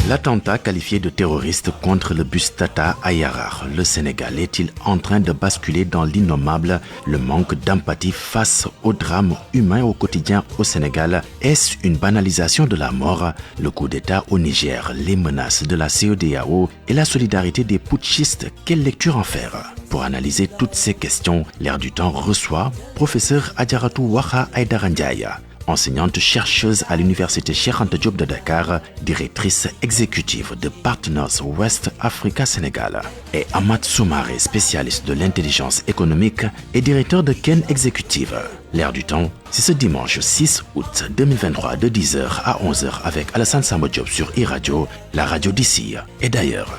L'attentat qualifié de terroriste contre le bus Tata à Yarar, le Sénégal, est-il en train de basculer dans l'innommable? Le manque d'empathie face au drame humain au quotidien au Sénégal, est-ce une banalisation de la mort? Le coup d'État au Niger, les menaces de la CEDEAO et la solidarité des putschistes, quelle lecture en faire? Pour analyser toutes ces questions, l'Air du Temps reçoit professeur Adjaratou Waha Aïdara Ndiaye, enseignante chercheuse à l'université Cheikh Anta Diop de Dakar, directrice exécutive de Partners West Africa Sénégal, et Ahmad Soumaré, spécialiste de l'intelligence économique et directeur de Ken Exécutive. L'Air du Temps, c'est ce dimanche 6 août 2023 de 10h à 11h avec Alassane Samba Diop sur e-radio, la radio d'ici et d'ailleurs.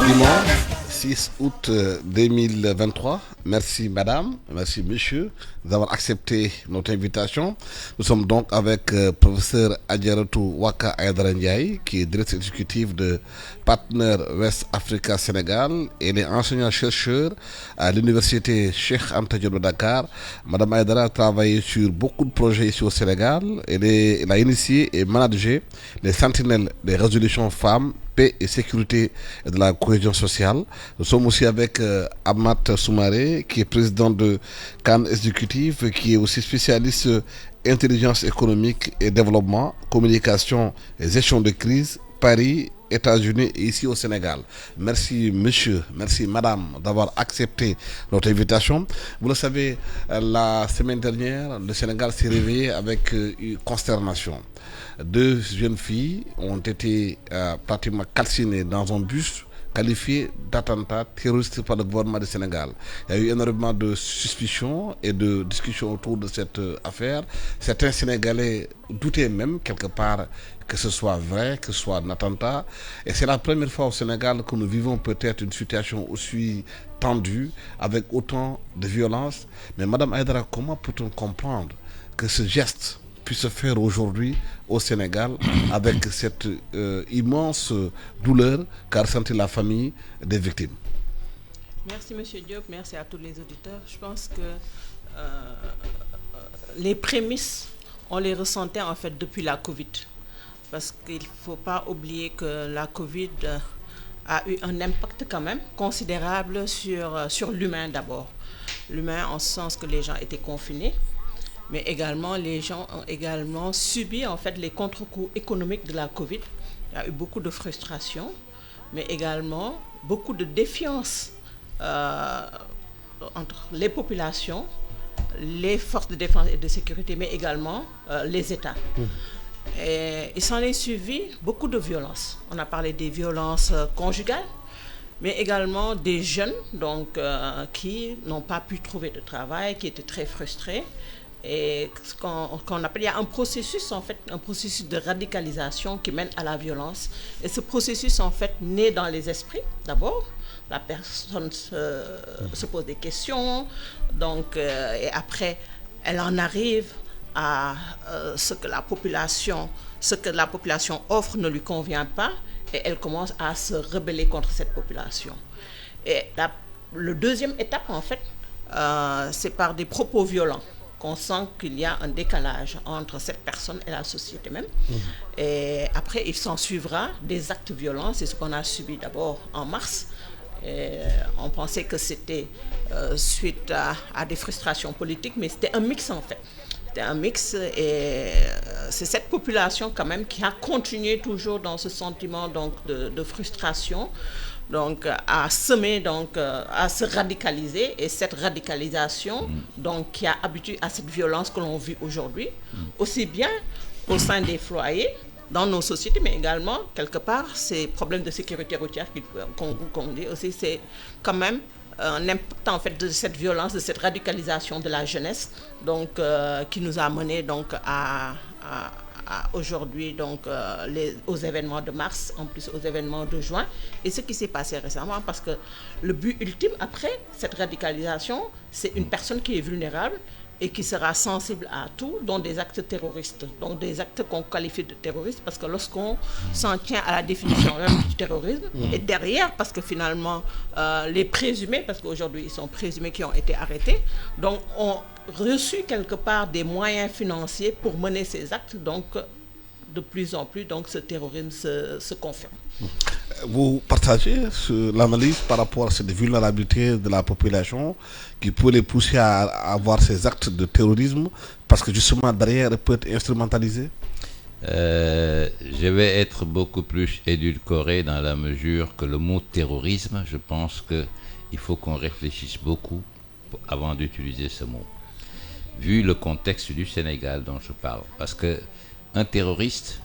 Dimanche 6 août 2023. Merci madame, merci monsieur d'avoir accepté notre invitation. Nous sommes donc avec professeur Adjaratou Waka Aïdara Ndiaye, qui est directeur exécutif de Partner West Africa Sénégal. Elle est enseignant-chercheur à l'université Cheikh Anta Diop de Dakar. Madame Aïdara a travaillé sur beaucoup de projets ici au Sénégal. Elle a initié et managé les sentinelles des résolutions femmes, paix et sécurité et de la cohésion sociale. Nous sommes aussi avec Ahmad Soumaré, qui est président de Cannes Exécutive, qui est aussi spécialiste intelligence économique et développement, communication et gestion de crise, Paris, États-Unis et ici au Sénégal. Merci monsieur, merci madame d'avoir accepté notre invitation. Vous le savez, la semaine dernière, le Sénégal s'est réveillé avec une consternation. 2 jeunes filles ont été pratiquement calcinées dans un bus qualifié d'attentat terroriste par le gouvernement du Sénégal. Il y a eu énormément de suspicions et de discussions autour de cette affaire. Certains Sénégalais doutaient même quelque part que ce soit vrai, que ce soit un attentat. Et c'est la première fois au Sénégal que nous vivons peut-être une situation aussi tendue, avec autant de violence. Mais Madame Aïdara, comment peut-on comprendre que ce geste puisse se faire aujourd'hui au Sénégal avec cette immense douleur qu'a ressentie la famille des victimes? Merci Monsieur Diop, merci à tous les auditeurs. Je pense que les prémices, on les ressentait en fait depuis la Covid. Parce qu'il ne faut pas oublier que la Covid a eu un impact quand même considérable sur l'humain d'abord. L'humain en ce sens que les gens étaient confinés, mais également les gens ont également subi en fait les contre-coups économiques de la Covid. Il y a eu beaucoup de frustration, mais également beaucoup de défiance entre les populations, les forces de défense et de sécurité, mais également les États. Et il s'en est suivi beaucoup de violences. On a parlé des violences conjugales, mais également des jeunes donc, qui n'ont pas pu trouver de travail, qui étaient très frustrés. Et ce qu'on appelle, il y a un processus en fait, un processus de radicalisation qui mène à la violence. Et ce processus en fait naît dans les esprits d'abord. La personne se pose des questions, donc et après elle en arrive à ce que la population offre ne lui convient pas, et elle commence à se rebeller contre cette population. Et le deuxième étape en fait, c'est par des propos violents qu'on sent qu'il y a un décalage entre cette personne et la société même. Et après, il s'en suivra des actes violents. C'est ce qu'on a subi d'abord en mars. Et on pensait que c'était suite à des frustrations politiques, mais c'était un mix en fait. C'était un mix, et c'est cette population quand même qui a continué toujours dans ce sentiment donc de frustration, donc à semer, donc à se radicaliser, et cette radicalisation donc qui a habitué à cette violence que l'on vit aujourd'hui, aussi bien au sein des foyers, dans nos sociétés, mais également quelque part ces problèmes de sécurité routière qu'on dit aussi, c'est quand même un impact en fait de cette violence, de cette radicalisation de la jeunesse, donc qui nous a mené donc à aujourd'hui donc aux événements de mars, en plus aux événements de juin, et ce qui s'est passé récemment, parce que le but ultime après cette radicalisation, c'est une personne qui est vulnérable et qui sera sensible à tout, dont des actes terroristes, donc des actes qu'on qualifie de terroristes, parce que lorsqu'on s'en tient à la définition même du terrorisme, et derrière, parce que finalement, les présumés, parce qu'aujourd'hui ils sont présumés qui ont été arrêtés, donc reçu quelque part des moyens financiers pour mener ces actes, donc de plus en plus, donc ce terrorisme se confirme. Vous partagez l'analyse par rapport à cette vulnérabilité de la population qui peut les pousser à avoir ces actes de terrorisme parce que justement derrière elle peut être instrumentalisée? Je vais être beaucoup plus édulcoré dans la mesure que le mot terrorisme, je pense qu'il faut qu'on réfléchisse beaucoup avant d'utiliser ce mot. Vu le contexte du Sénégal dont je parle, parce que un terroriste,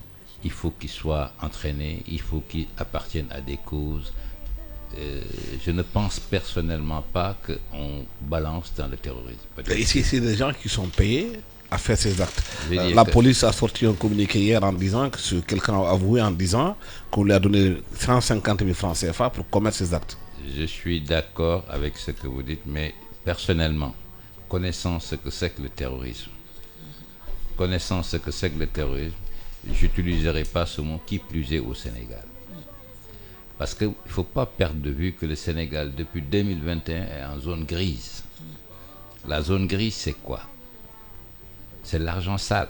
il faut qu'il soit entraîné, il faut qu'il appartienne à des causes. Je ne pense personnellement pas qu'on balance dans le terrorisme. Ici, c'est des gens qui sont payés à faire ces actes. La police a sorti un communiqué hier en disant que quelqu'un a avoué en disant qu'on lui a donné 150 000 francs CFA pour commettre ces actes. Je suis d'accord avec ce que vous dites, mais personnellement, connaissant ce que c'est que le terrorisme, j'utiliserai pas ce mot, qui plus est au Sénégal. Parce qu'il ne faut pas perdre de vue que le Sénégal, depuis 2021, est en zone grise. La zone grise, c'est quoi? C'est l'argent sale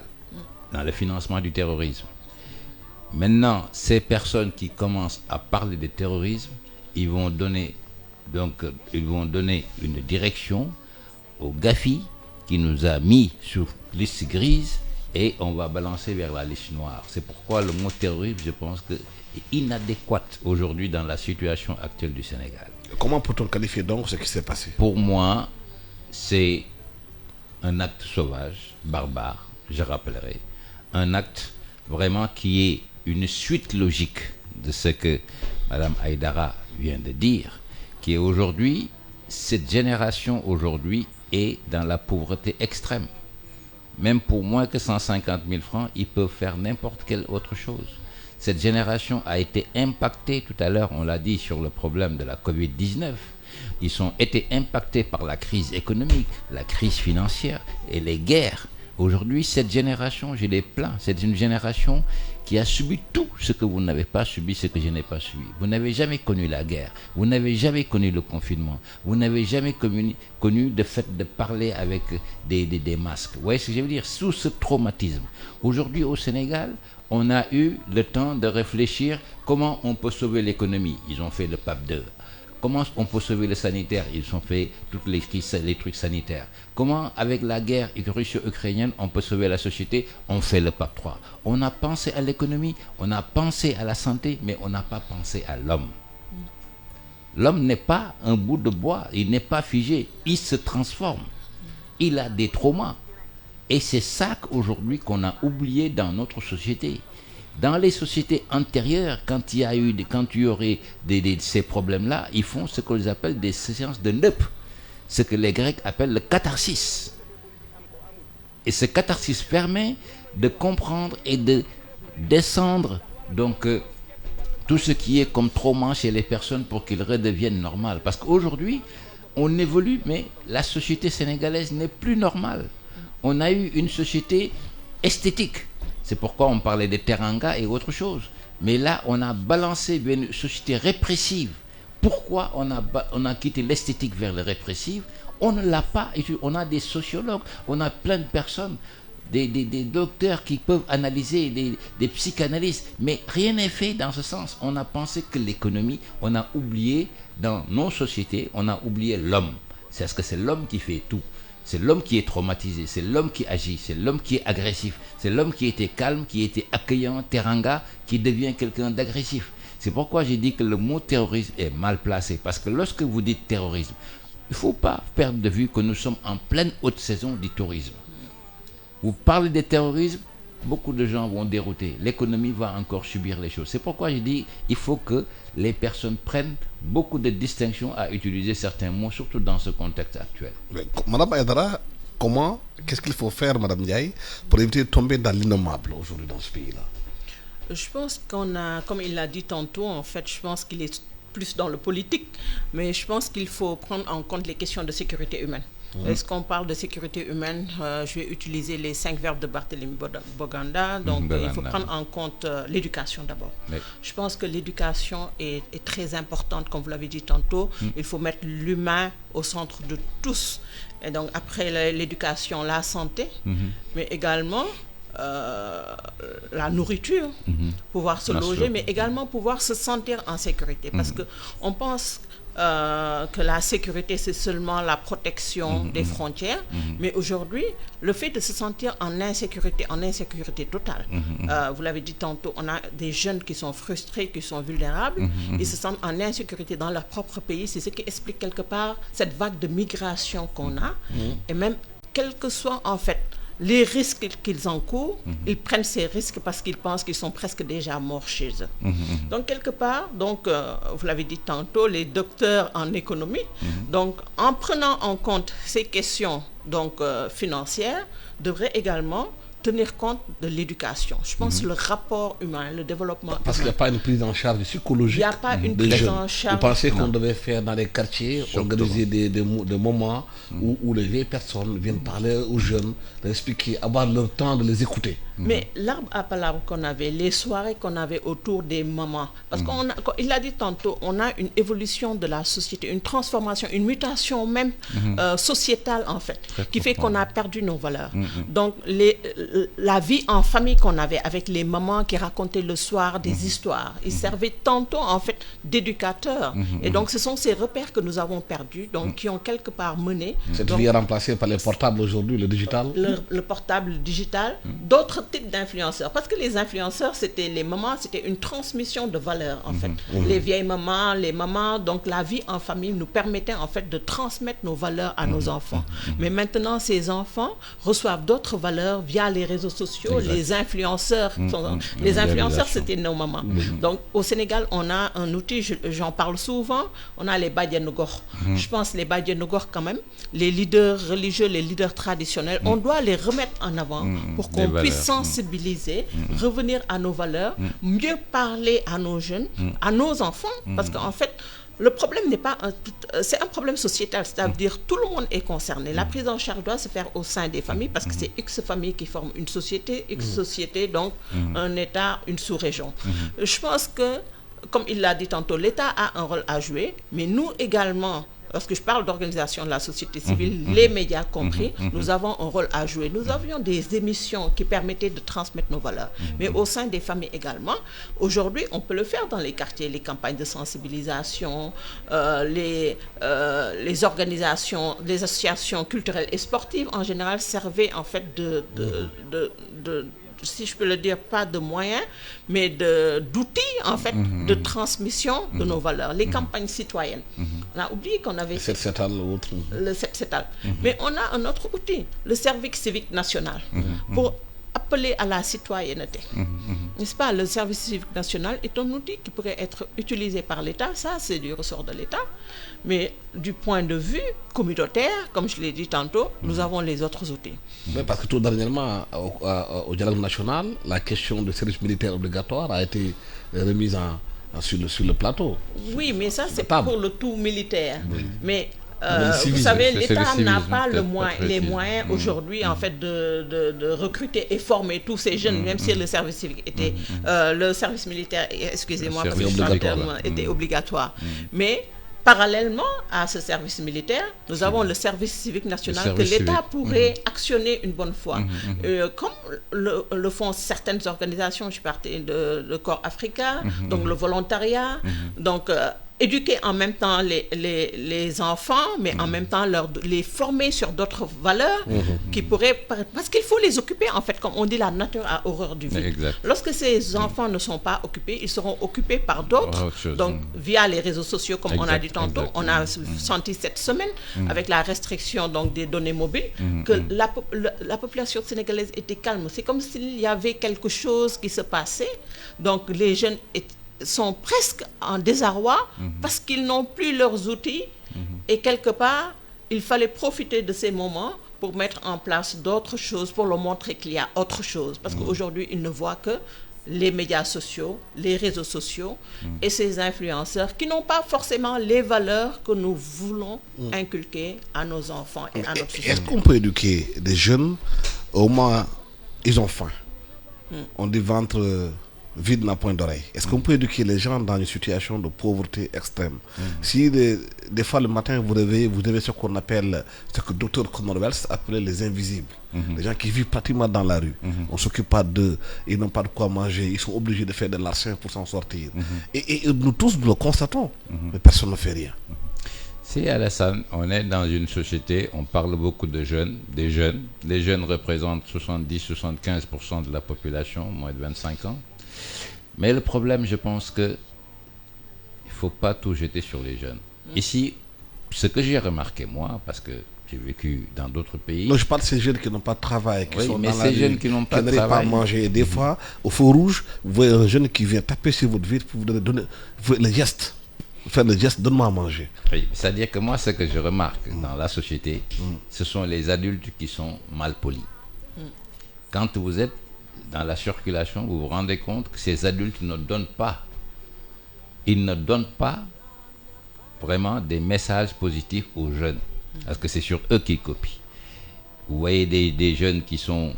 dans le financement du terrorisme. Maintenant, ces personnes qui commencent à parler de terrorisme, ils vont donner une direction au GAFI qui nous a mis sur liste grise et on va balancer vers la liste noire. C'est pourquoi le mot terrorisme, je pense que est inadéquat aujourd'hui dans la situation actuelle du Sénégal. Comment peut-on qualifier donc ce qui s'est passé? Pour moi, c'est un acte sauvage, barbare, je rappellerai. Un acte vraiment qui est une suite logique de ce que Mme Aïdara vient de dire, qui est aujourd'hui, cette génération aujourd'hui est dans la pauvreté extrême. Même pour moins que 150 000 francs, ils peuvent faire n'importe quelle autre chose. Cette génération a été impactée, tout à l'heure on l'a dit, sur le problème de la Covid-19. Ils ont été impactés par la crise économique, la crise financière et les guerres. Aujourd'hui, cette génération, je les plains, c'est une génération qui a subi tout ce que vous n'avez pas subi, ce que je n'ai pas subi. Vous n'avez jamais connu la guerre, vous n'avez jamais connu le confinement, vous n'avez jamais connu le fait de parler avec des masques. Vous voyez ce que je veux dire? Sous ce traumatisme. Aujourd'hui, au Sénégal, on a eu le temps de réfléchir comment on peut sauver l'économie. Ils ont fait le PAP 2. Comment on peut sauver le sanitaire? Ils ont fait tous les trucs sanitaires. Comment, avec la guerre russo-ukrainienne, on peut sauver la société? On fait le PAP 3. On a pensé à l'économie, on a pensé à la santé, mais on n'a pas pensé à l'homme. L'homme n'est pas un bout de bois, il n'est pas figé, il se transforme. Il a des traumas. Et c'est ça qu'aujourd'hui qu'on a oublié dans notre société. Dans les sociétés antérieures, quand il y aurait ces problèmes-là, ils font ce qu'ils appellent des séances de neup, ce que les Grecs appellent le catharsis. Et ce catharsis permet de comprendre et de descendre donc tout ce qui est comme trauma chez les personnes pour qu'ils redeviennent normales. Parce qu'aujourd'hui, on évolue, mais la société sénégalaise n'est plus normale. On a eu une société esthétique. C'est pourquoi on parlait des teranga et autre chose. Mais là, on a balancé vers une société répressive. Pourquoi on a quitté l'esthétique vers le répressif? On ne l'a pas. On a des sociologues, on a plein de personnes, des docteurs qui peuvent analyser, des psychanalystes. Mais rien n'est fait dans ce sens. On a pensé que l'économie, on a oublié dans nos sociétés, on a oublié l'homme. C'est parce que c'est l'homme qui fait tout. C'est l'homme qui est traumatisé, c'est l'homme qui agit, c'est l'homme qui est agressif, c'est l'homme qui était calme, qui était accueillant, teranga, qui devient quelqu'un d'agressif. C'est pourquoi j'ai dit que le mot terrorisme est mal placé, parce que lorsque vous dites terrorisme, il ne faut pas perdre de vue que nous sommes en pleine haute saison du tourisme. Vous parlez de terrorisme, beaucoup de gens vont dérouter, l'économie va encore subir les choses. C'est pourquoi j'ai dit il faut que les personnes prennent beaucoup de distinctions à utiliser certains mots, surtout dans ce contexte actuel. Madame Aïdara, qu'est-ce qu'il faut faire, Madame Ndiaye, pour éviter de tomber dans l'innommable aujourd'hui dans ce pays-là? Je pense qu'on a, comme il l'a dit tantôt, en fait, je pense qu'il est plus dans le politique, mais je pense qu'il faut prendre en compte les questions de sécurité humaine. Lorsqu'on parle de sécurité humaine, je vais utiliser les 5 verbes de Barthélémy Boganda. Donc, il faut prendre en compte l'éducation d'abord. Oui. Je pense que l'éducation est très importante, comme vous l'avez dit tantôt. Il faut mettre l'humain au centre de tous. Et donc, après l'éducation, la santé, mais également la nourriture, pouvoir se loger, mais également pouvoir se sentir en sécurité. Parce que on pense que la sécurité, c'est seulement la protection des frontières, mais aujourd'hui, le fait de se sentir en insécurité totale, vous l'avez dit tantôt, on a des jeunes qui sont frustrés, qui sont vulnérables, ils se sentent en insécurité dans leur propre pays, c'est ce qui explique quelque part cette vague de migration qu'on a, et même, quel que soit en fait les risques qu'ils encourent, ils prennent ces risques parce qu'ils pensent qu'ils sont presque déjà morts chez eux. Donc, quelque part, vous l'avez dit tantôt, les docteurs en économie, donc, en prenant en compte ces questions financières, devraient également tenir compte de l'éducation. Je pense le rapport humain, le développement Parce qu'il n'y a pas une prise en charge psychologique. Il n'y a pas une prise en charge. Vous pensez qu'on devait faire dans les quartiers, organiser des moments où les vieilles personnes viennent parler aux jeunes, leur expliquer, avoir le temps de les écouter. Mais l'arbre à palabre qu'on avait, les soirées qu'on avait autour des mamans, parce qu'il l'a dit tantôt, on a une évolution de la société, une transformation, une mutation même sociétale en fait, qui fait qu'on a perdu nos valeurs. Donc la vie en famille qu'on avait avec les mamans qui racontaient le soir des histoires, ils servaient tantôt en fait d'éducateurs. Et donc ce sont ces repères que nous avons perdus, donc qui ont quelque part mené. Cette vie est remplacée par les portables aujourd'hui, le digital. Le portable, le digital, d'autres types d'influenceurs. Parce que les influenceurs, c'était les mamans, c'était une transmission de valeurs en fait. Les vieilles mamans, les mamans, donc la vie en famille nous permettait en fait de transmettre nos valeurs à nos enfants. Mais maintenant, ces enfants reçoivent d'autres valeurs via les réseaux sociaux, les influenceurs. Les influenceurs, c'était nos mamans. Donc au Sénégal, on a un outil, j'en parle souvent, on a les Badianougor. Je pense les Badianougor quand même, les leaders religieux, les leaders traditionnels, on doit les remettre en avant pour qu'on puisse sensibiliser, revenir à nos valeurs, mieux parler à nos jeunes, à nos enfants, parce qu'en fait, le problème n'est pas c'est un problème sociétal, c'est-à-dire tout le monde est concerné. La prise en charge doit se faire au sein des familles parce que c'est X familles qui forment une société, X société, donc un État, une sous-région. Je pense que, comme il l'a dit tantôt, l'État a un rôle à jouer, mais nous également, lorsque je parle d'organisation de la société civile, les médias compris, nous avons un rôle à jouer. Nous avions des émissions qui permettaient de transmettre nos valeurs, mais au sein des familles également. Aujourd'hui, on peut le faire dans les quartiers, les campagnes de sensibilisation, les organisations, les associations culturelles et sportives en général servaient en fait si je peux le dire, pas de moyens, mais d'outils, en fait, de transmission de nos valeurs. Les campagnes citoyennes. On a oublié qu'on avait... Le 7-7-al ou autre. Le 7-7-al. Mais on a un autre outil, le service civique national, pour appeler à la citoyenneté. N'est-ce pas? Le service civique national est un outil qui pourrait être utilisé par l'État. Ça, c'est du ressort de l'État. Mais du point de vue communautaire, comme je l'ai dit tantôt, nous avons les autres outils. Mais parce que tout dernièrement, au dialogue national, la question du service militaire obligatoire a été remise sur le plateau. Oui, mais ça, c'est pour le tout militaire. Mais... vous savez, l'État n'a pas les moyens aujourd'hui en fait de recruter et former tous ces jeunes, même si le service civique était le service militaire, excusez-moi, parce que le terme était obligatoire. Mais parallèlement à ce service militaire, nous avons le service civique national que l'État pourrait actionner une bonne fois. Comme le font certaines organisations, je partais de Corps Africa, donc le volontariat, donc éduquer en même temps les enfants, mais en même temps les former sur d'autres valeurs qui pourraient... Parce qu'il faut les occuper, en fait, comme on dit, la nature a horreur du vide. Lorsque ces enfants ne sont pas occupés, ils seront occupés par d'autres, donc via les réseaux sociaux, comme on a dit tantôt. On a senti cette semaine, avec la restriction donc, des données mobiles, que la population sénégalaise était calme. C'est comme s'il y avait quelque chose qui se passait. Donc les jeunes sont presque en désarroi parce qu'ils n'ont plus leurs outils et quelque part, il fallait profiter de ces moments pour mettre en place d'autres choses, pour leur montrer qu'il y a autre chose. Parce qu'aujourd'hui, ils ne voient que les médias sociaux, les réseaux sociaux et ces influenceurs qui n'ont pas forcément les valeurs que nous voulons inculquer à nos enfants et à notre société. Est-ce qu'on peut éduquer des jeunes au moins ils ont faim? On dit ventre vide n'a point d'oreille. Est-ce qu'on peut éduquer les gens dans une situation de pauvreté extrême? Si des fois le matin vous réveillez, vous avez ce qu'on appelle, ce que le Dr Conor Wells appelait les invisibles. Les gens qui vivent pratiquement dans la rue. On ne s'occupe pas d'eux, ils n'ont pas de quoi manger, ils sont obligés de faire de l'argent pour s'en sortir. Et nous tous nous le constatons, mais personne ne fait rien. Si Alassane, on est dans une société, on parle beaucoup de jeunes, des jeunes. Les jeunes représentent 70-75% de la population, moins de 25 ans. Mais le problème, je pense que il faut pas tout jeter sur les jeunes. Ici, ce que j'ai remarqué moi, parce que j'ai vécu dans d'autres pays. Non, je parle de ces jeunes qui n'ont pas de travail, qui sont dans la rue, jeunes qui n'ont pas de n'arrivent pas à manger. Et des fois, au feu rouge, vous voyez un jeune qui vient taper sur votre vitre pour vous donner le geste. Faire le geste, donne-moi à manger. Oui, c'est-à-dire que moi, ce que je remarque dans la société, ce sont les adultes qui sont mal polis. Quand vous êtes dans la circulation, vous vous rendez compte que ces adultes ne donnent pas. Ils ne donnent pas vraiment des messages positifs aux jeunes. Parce que c'est sur eux qu'ils copient. Vous voyez des jeunes qui sont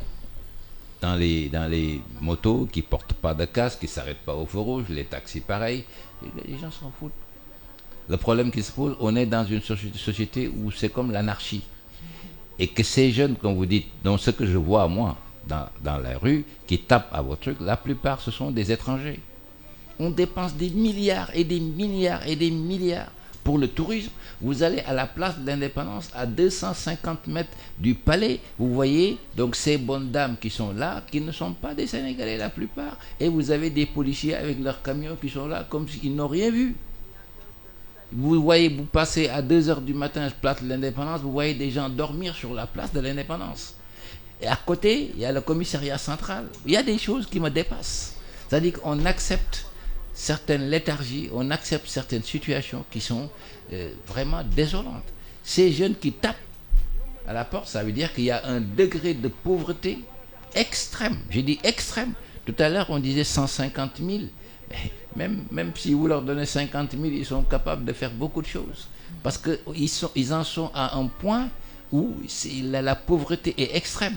dans les motos, qui ne portent pas de casque, qui ne s'arrêtent pas au feu rouge, les taxis pareil. Les gens s'en foutent. Le problème qui se pose, on est dans une société où c'est comme l'anarchie. Et que ces jeunes, comme vous dites, dont ce que je vois moi, dans la rue, qui tapent à votre truc, la plupart ce sont des étrangers. On dépense des milliards et des milliards et des milliards pour le tourisme. Vous allez à la place de l'Indépendance, à 250 mètres du palais, vous voyez donc ces bonnes dames qui sont là, qui ne sont pas des Sénégalais la plupart, et vous avez des policiers avec leurs camions qui sont là comme s'ils n'ont rien vu. Vous voyez, vous passez à 2h du matin place de l'Indépendance, vous voyez des gens dormir sur la place de l'Indépendance. Et à côté, il y a le commissariat central. Il y a des choses qui me dépassent. C'est-à-dire qu'on accepte certaines léthargies, on accepte certaines situations qui sont vraiment désolantes. Ces jeunes qui tapent à la porte, ça veut dire qu'il y a un degré de pauvreté extrême. J'ai dit extrême. Tout à l'heure, on disait 150 000. Mais même si vous leur donnez 50 000, ils sont capables de faire beaucoup de choses. Parce qu'ils en sont à un point où la pauvreté est extrême.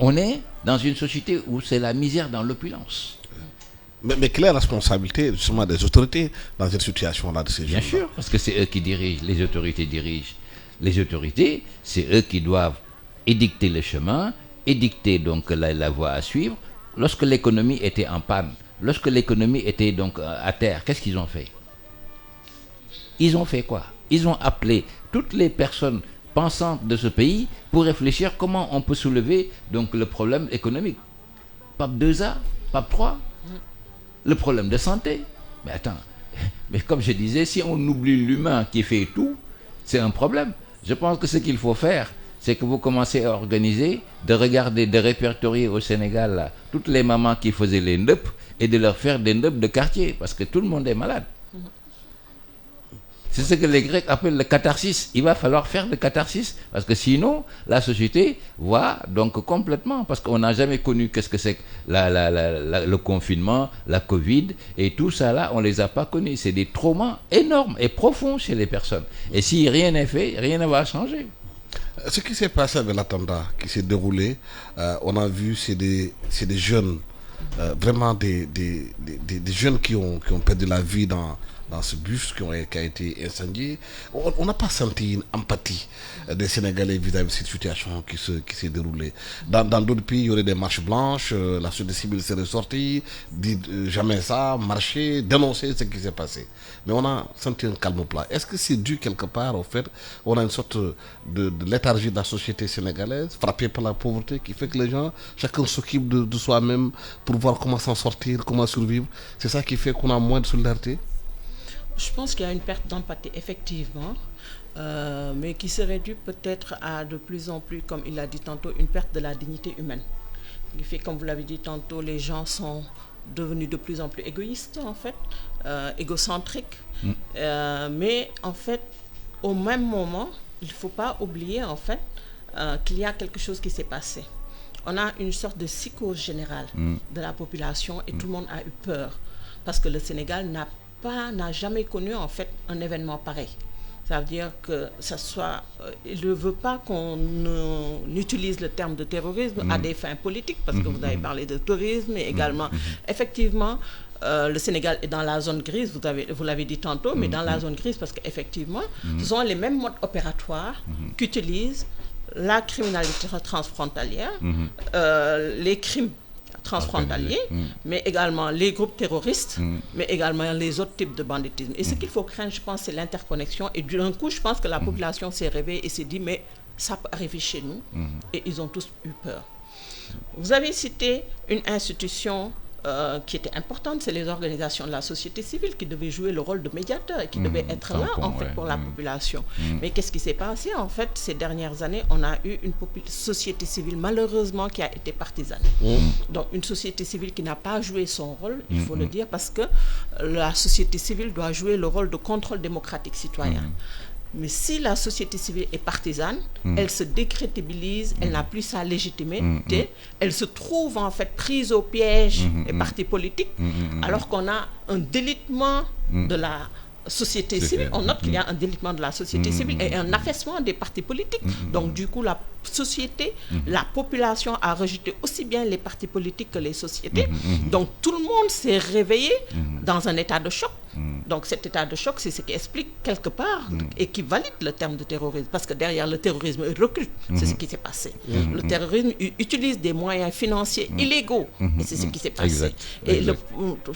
On est dans une société où c'est la misère dans l'opulence. Mais quelle est la responsabilité justement des autorités dans cette situation-là de ces gens? Bien sûr, parce que c'est eux qui dirigent, les autorités dirigent. Les autorités, c'est eux qui doivent édicter le chemin, édicter donc la voie à suivre. Lorsque l'économie était en panne, lorsque l'économie était donc à terre, qu'est-ce qu'ils ont fait? Ils ont fait quoi? Ils ont appelé toutes les personnes pensantes de ce pays pour réfléchir comment on peut soulever donc le problème économique. PAP 2A, PAP 3, le problème de santé. Mais attends, mais comme je disais, si on oublie l'humain qui fait tout, c'est un problème. Je pense que ce qu'il faut faire, c'est que vous commencez à organiser, de regarder, de répertorier au Sénégal là, toutes les mamans qui faisaient les ndeup et de leur faire des ndeup de quartier, parce que tout le monde est malade. C'est ce que les Grecs appellent le catharsis. Il va falloir faire le catharsis, parce que sinon, la société va donc complètement, parce qu'on n'a jamais connu qu'est-ce que c'est que le confinement, la Covid, et tout ça là, on ne les a pas connus. C'est des traumas énormes et profonds chez les personnes. Et si rien n'est fait, rien ne va changer. Ce qui s'est passé avec l'attentat qui s'est déroulé, on a vu, c'est des jeunes, vraiment des jeunes qui ont perdu la vie dans ce bus qui a été incendié. On n'a pas senti une empathie des Sénégalais vis-à-vis de cette situation qui s'est déroulée. Dans d'autres pays, il y aurait des marches blanches, la société civile serait sortie, dit jamais ça, marcher, dénoncer ce qui s'est passé. Mais on a senti un calme plat. Est-ce que c'est dû quelque part au fait qu'on a une sorte de léthargie de la société sénégalaise, frappée par la pauvreté, qui fait que les gens, chacun s'occupe de soi-même pour voir comment s'en sortir, comment survivre? C'est ça qui fait qu'on a moins de solidarité? Je pense qu'il y a une perte d'empathie, effectivement, mais qui se réduit peut-être à de plus en plus, comme il l'a dit tantôt, une perte de la dignité humaine. Il fait, comme vous l'avez dit tantôt, les gens sont devenus de plus en plus égoïstes, en fait, égocentriques. Mais en fait, au même moment, il ne faut pas oublier, en fait, qu'il y a quelque chose qui s'est passé. on a une sorte de psychose générale de la population et tout le monde a eu peur parce que le Sénégal n'a jamais connu en fait un événement pareil. Ça veut dire que ça soit... il ne veut pas qu'on utilise le terme de terrorisme à des fins politiques, parce que vous avez parlé de terrorisme, et également, effectivement, le Sénégal est dans la zone grise, vous l'avez dit tantôt, mais dans la zone grise, parce qu'effectivement, ce sont les mêmes modes opératoires qu'utilisent la criminalité transfrontalière, les crimes transfrontaliers, mais également les groupes terroristes, mais également les autres types de banditisme. Et ce qu'il faut craindre, je pense, c'est l'interconnexion. Et d'un coup, je pense que la population s'est réveillée et s'est dit, mais ça peut arriver chez nous. Et ils ont tous eu peur. Vous avez cité une institution qui était importante, c'est les organisations de la société civile qui devaient jouer le rôle de médiateur et qui devaient être là, en fait, pour la population. Mais qu'est-ce qui s'est passé, en fait, ces dernières années? On a eu une société civile, malheureusement, qui a été partisane. Donc, une société civile qui n'a pas joué son rôle, il faut le dire, parce que la société civile doit jouer le rôle de contrôle démocratique citoyen. Mais si la société civile est partisane, elle se décrédibilise, elle n'a plus sa légitimité, elle se trouve en fait prise au piège des partis politiques, alors qu'on a un délitement de la société civile. On note qu'il y a un délitement de la société civile et un affaissement des partis politiques. Donc du coup, la société, la population a rejeté aussi bien les partis politiques que les sociétés. Donc tout le monde s'est réveillé dans un état de choc. Donc cet état de choc, c'est ce qui explique quelque part et qui valide le terme de terrorisme. Parce que derrière le terrorisme, il recrute. C'est ce qui s'est passé. Le terrorisme utilise des moyens financiers illégaux. Et c'est ce qui s'est passé. Et le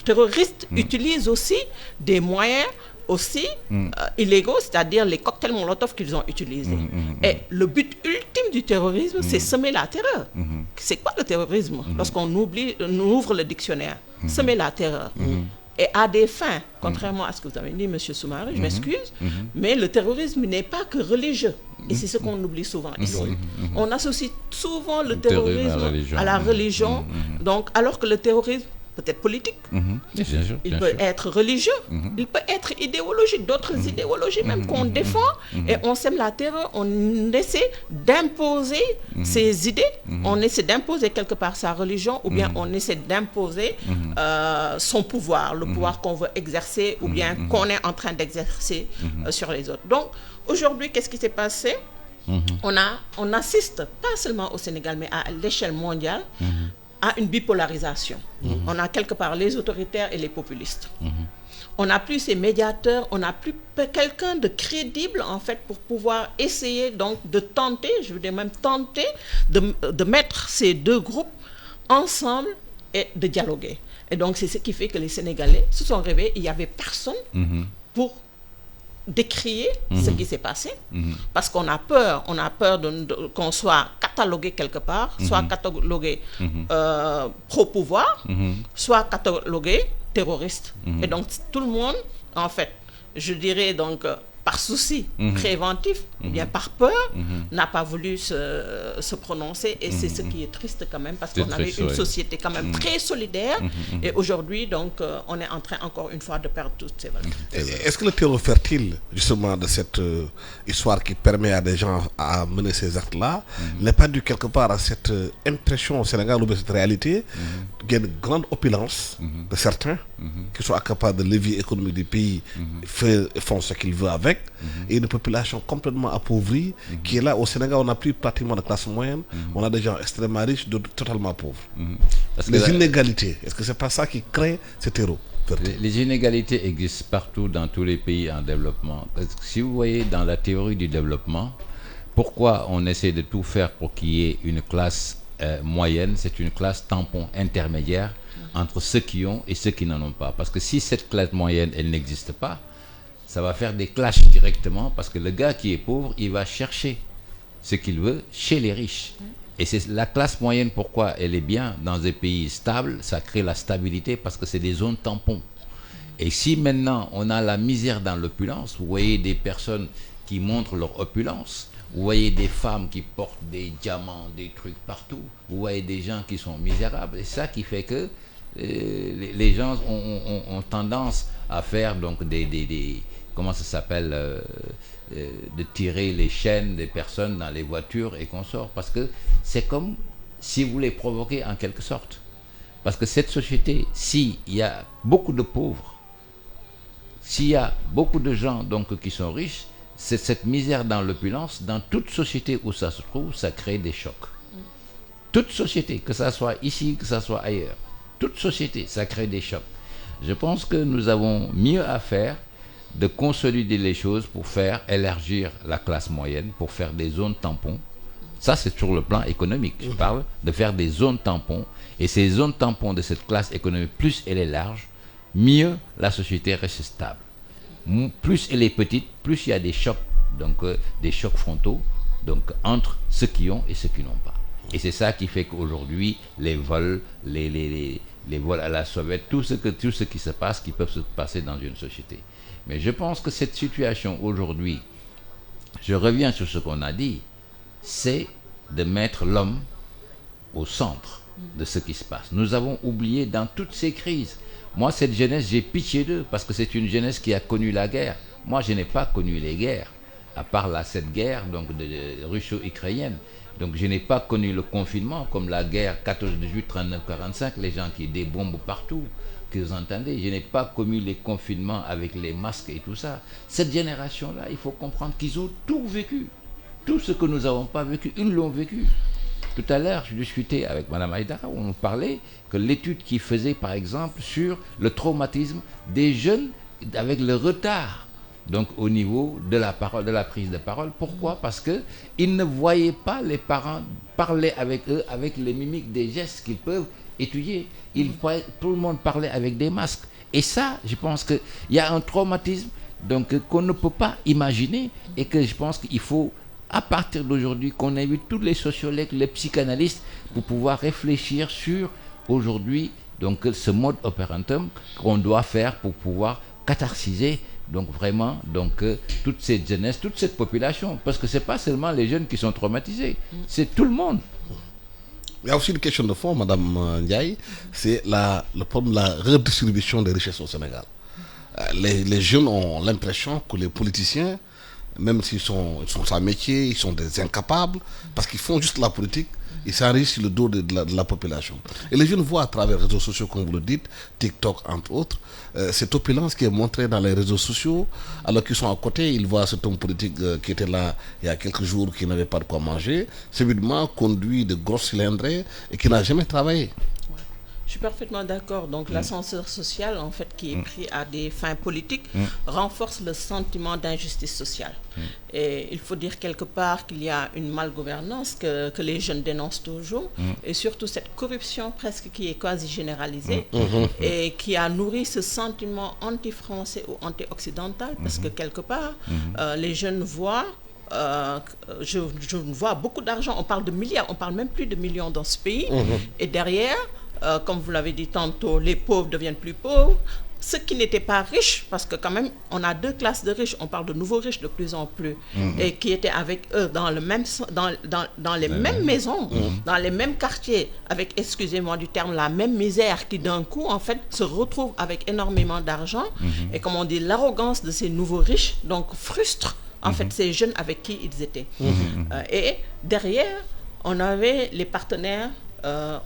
terroriste utilise aussi des moyens aussi illégaux, c'est-à-dire les cocktails Molotov qu'ils ont utilisés. Et le but ultime du terrorisme, c'est semer la terreur. C'est quoi le terrorisme? Lorsqu'on ouvre le dictionnaire, semer la terreur. Et à des fins, contrairement à ce que vous avez dit, M. Soumaré, je m'excuse, mais le terrorisme n'est pas que religieux. Et c'est ce qu'on oublie souvent ici. On associe souvent le terrorisme à la religion, donc, alors que le terrorisme peut-être politique, il peut être religieux, il peut être idéologique, d'autres idéologies même qu'on défend, et on sème la terreur, on essaie d'imposer ses idées, on essaie d'imposer quelque part sa religion, ou bien on essaie d'imposer son pouvoir, le pouvoir qu'on veut exercer, ou bien qu'on est en train d'exercer sur les autres. Donc, aujourd'hui, qu'est-ce qui s'est passé? On assiste, pas seulement au Sénégal, mais à l'échelle mondiale, à une bipolarisation. On a quelque part les autoritaires et les populistes. On n'a plus ces médiateurs, on n'a plus quelqu'un de crédible en fait pour pouvoir essayer donc de tenter, je veux dire même tenter de mettre ces deux groupes ensemble et de dialoguer. Et donc c'est ce qui fait que les Sénégalais se sont réveillés, il n'y avait personne pour décrier ce qui s'est passé, parce qu'on a peur qu'on soit catalogué quelque part, soit catalogué pro-pouvoir, soit catalogué terroriste. Et donc tout le monde, en fait, je dirais donc par souci préventif, ou bien par peur, n'a pas voulu se prononcer, et c'est ce qui est triste quand même, parce qu'on avait une société quand même très solidaire, et aujourd'hui, donc, on est en train encore une fois de perdre toutes ces valeurs. Est-ce que le terreau fertile, justement, de cette histoire qui permet à des gens à mener ces actes-là, n'est pas dû quelque part à cette impression au Sénégal, ou bien cette réalité, qu'il y a une grande opulence de certains, qui sont capables de levier économique du pays, font ce qu'ils veulent avec, et une population complètement appauvrie qui est là. Au Sénégal, on n'a plus pratiquement de classe moyenne, on a des gens extrêmement riches, d'autres totalement pauvres. Les inégalités, est-ce que c'est pas ça qui crée ce terreau? Les inégalités existent partout dans tous les pays en développement. Si vous voyez dans la théorie du développement, pourquoi on essaie de tout faire pour qu'il y ait une classe moyenne? C'est une classe tampon intermédiaire entre ceux qui ont et ceux qui n'en ont pas. Parce que si cette classe moyenne, elle n'existe pas, ça va faire des clashs directement, parce que le gars qui est pauvre, il va chercher ce qu'il veut chez les riches. Et c'est la classe moyenne, pourquoi elle est bien dans des pays stables, ça crée la stabilité, parce que c'est des zones tampons. Et si maintenant on a la misère dans l'opulence, vous voyez des personnes qui montrent leur opulence, vous voyez des femmes qui portent des diamants, des trucs partout, vous voyez des gens qui sont misérables, et ça qui fait que les gens ont tendance à faire donc des comment ça s'appelle, de tirer les chaînes des personnes dans les voitures et consorts, parce que c'est comme si vous les provoquez en quelque sorte. Parce que cette société, s'il y a beaucoup de pauvres, s'il y a beaucoup de gens donc qui sont riches, c'est cette misère dans l'opulence, dans toute société où ça se trouve, ça crée des chocs. Toute société, que ça soit ici, que ça soit ailleurs, toute société, ça crée des chocs. Je pense que nous avons mieux à faire de consolider les choses pour faire élargir la classe moyenne, pour faire des zones tampons. Ça, c'est sur le plan économique. Je parle de faire des zones tampons. Et ces zones tampons de cette classe économique, plus elle est large, mieux la société reste stable. Plus elle est petite, plus il y a des chocs, donc des chocs frontaux, donc entre ceux qui ont et ceux qui n'ont pas. Et c'est ça qui fait qu'aujourd'hui, les vols, les vols à la sauvette, tout ce qui se passe, qui peuvent se passer dans une société. Mais je pense que cette situation aujourd'hui, je reviens sur ce qu'on a dit, c'est de mettre l'homme au centre de ce qui se passe. Nous avons oublié dans toutes ces crises. Moi, cette jeunesse, j'ai pitié d'eux parce que c'est une jeunesse qui a connu la guerre. Moi, je n'ai pas connu les guerres, à part cette guerre donc de russo-ukrainienne. Donc, je n'ai pas connu le confinement comme la guerre 14-18, 39-45, les gens qui des bombes partout, que vous entendez. Je n'ai pas connu les confinements avec les masques et tout ça. Cette génération-là, il faut comprendre qu'ils ont tout vécu. Tout ce que nous n'avons pas vécu, ils l'ont vécu. Tout à l'heure, je discutais avec Mme Aïdara, où on parlait que l'étude qui faisait, par exemple, sur le traumatisme des jeunes avec le retard, donc au niveau de la parole, de la prise de parole. Pourquoi? Parce qu'ils ne voyaient pas les parents parler avec eux, avec les mimiques des gestes qu'ils peuvent étudier. Tout le monde parlait avec des masques. Et ça, je pense qu'il y a un traumatisme donc, qu'on ne peut pas imaginer et que je pense qu'il faut, à partir d'aujourd'hui, qu'on invite tous les sociologues, les psychanalystes, pour pouvoir réfléchir sur, aujourd'hui, donc ce mode opérantum qu'on doit faire pour pouvoir catharsiser, donc vraiment, donc toute cette jeunesse, toute cette population. Parce que ce n'est pas seulement les jeunes qui sont traumatisés, c'est tout le monde. Il y a aussi une question de fond, Madame Ndiaye, c'est le problème de la redistribution des richesses au Sénégal. Les jeunes ont l'impression que les politiciens, même s'ils sont sans métier, ils sont des incapables, parce qu'ils font juste la politique, ils s'enrichissent sur le dos de la population. Et les jeunes voient à travers les réseaux sociaux, comme vous le dites, TikTok entre autres, cette opulence qui est montrée dans les réseaux sociaux, alors qu'ils sont à côté, ils voient cet homme politique qui était là il y a quelques jours, qui n'avait pas de quoi manger, subitement conduit de grosses cylindrées et qui n'a jamais travaillé. Je suis parfaitement d'accord. Donc l'ascenseur social, en fait, qui est pris à des fins politiques, renforce le sentiment d'injustice sociale. Et il faut dire quelque part qu'il y a une malgouvernance que les jeunes dénoncent toujours, et surtout cette corruption presque qui est quasi généralisée, et qui a nourri ce sentiment anti-français ou anti-occidental, parce que quelque part, les jeunes voient je vois beaucoup d'argent, on parle de milliards, on parle même plus de millions dans ce pays, et derrière, comme vous l'avez dit tantôt, les pauvres deviennent plus pauvres, ceux qui n'étaient pas riches, parce que quand même, on a deux classes de riches, on parle de nouveaux riches de plus en plus, et qui étaient avec eux dans les mêmes maisons, dans les mêmes quartiers, avec, excusez-moi du terme, la même misère, qui d'un coup, en fait, se retrouvent avec énormément d'argent, et comme on dit, l'arrogance de ces nouveaux riches, donc frustre, en fait, ces jeunes avec qui ils étaient. Et derrière, on avait les partenaires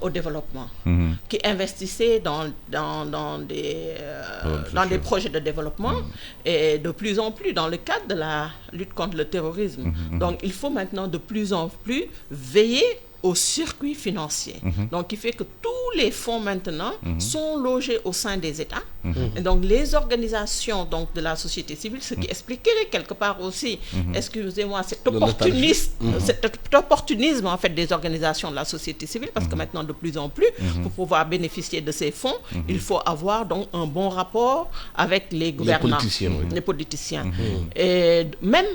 au développement, qui investissaient dans des projets de développement, et de plus en plus dans le cadre de la lutte contre le terrorisme. Donc il faut maintenant de plus en plus veiller au circuit financier. Donc, il fait que tous les fonds maintenant sont logés au sein des États. Et donc, les organisations donc, de la société civile, ce qui expliquerait quelque part aussi, excusez-moi, cet opportunisme en fait des organisations de la société civile, parce que maintenant, de plus en plus, pour pouvoir bénéficier de ces fonds, il faut avoir donc un bon rapport avec les gouvernants, les politiciens. Et même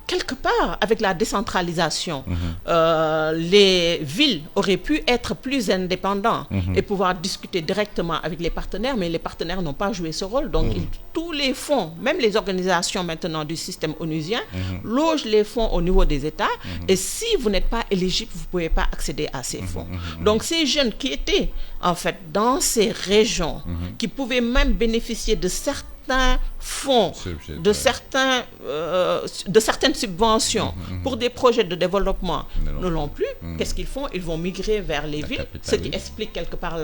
quelque part, avec la décentralisation, les villes auraient pu être plus indépendantes et pouvoir discuter directement avec les partenaires, mais les partenaires n'ont pas joué ce rôle. Donc, tous les fonds, même les organisations maintenant du système onusien, logent les fonds au niveau des États, et si vous n'êtes pas éligible, vous ne pouvez pas accéder à ces fonds. Donc, ces jeunes qui étaient, en fait, dans ces régions, qui pouvaient même bénéficier de certains certains fonds, de certaines subventions pour des projets de développement ne l'ont plus, qu'est-ce qu'ils font? Ils vont migrer vers les villes, ce qui explique quelque part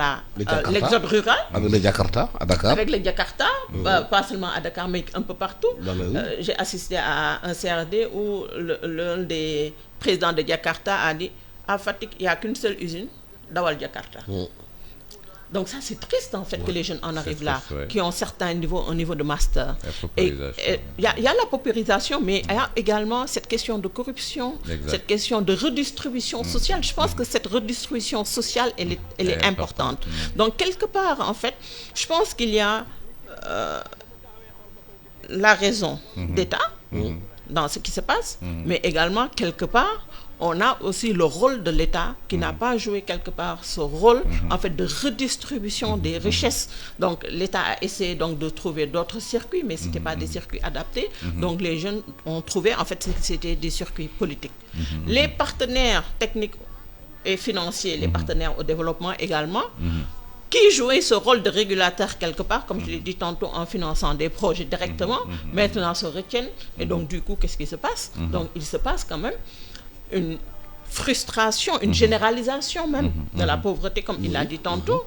l'exode rural. Avec les Jakarta, à Dakar. Avec les Jakarta, pas seulement à Dakar, mais un peu partout. J'ai assisté à un CRD où l'un des présidents de Jakarta a dit à Fatick, il n'y a qu'une seule usine, Dawal Jakarta. Donc ça, c'est triste en fait que les jeunes en arrivent là, qui ont un niveau de master. Il y a la paupérisation, mais il y a également cette question de corruption, cette question de redistribution sociale. Je pense que cette redistribution sociale, elle est importante. Donc quelque part, en fait, je pense qu'il y a la raison d'État dans ce qui se passe, mais également quelque part, on a aussi le rôle de l'État qui n'a pas joué quelque part ce rôle en fait de redistribution des richesses. Donc l'État a essayé donc de trouver d'autres circuits, mais c'était pas des circuits adaptés. Donc les jeunes ont trouvé en fait c'était des circuits politiques. Les partenaires techniques et financiers, les partenaires au développement également, qui jouaient ce rôle de régulateur quelque part, comme je l'ai dit tantôt, en finançant des projets directement, maintenant se retiennent. Et donc du coup, qu'est-ce qui se passe? Donc il se passe quand même une frustration, une généralisation même de la pauvreté, comme il l'a dit tantôt,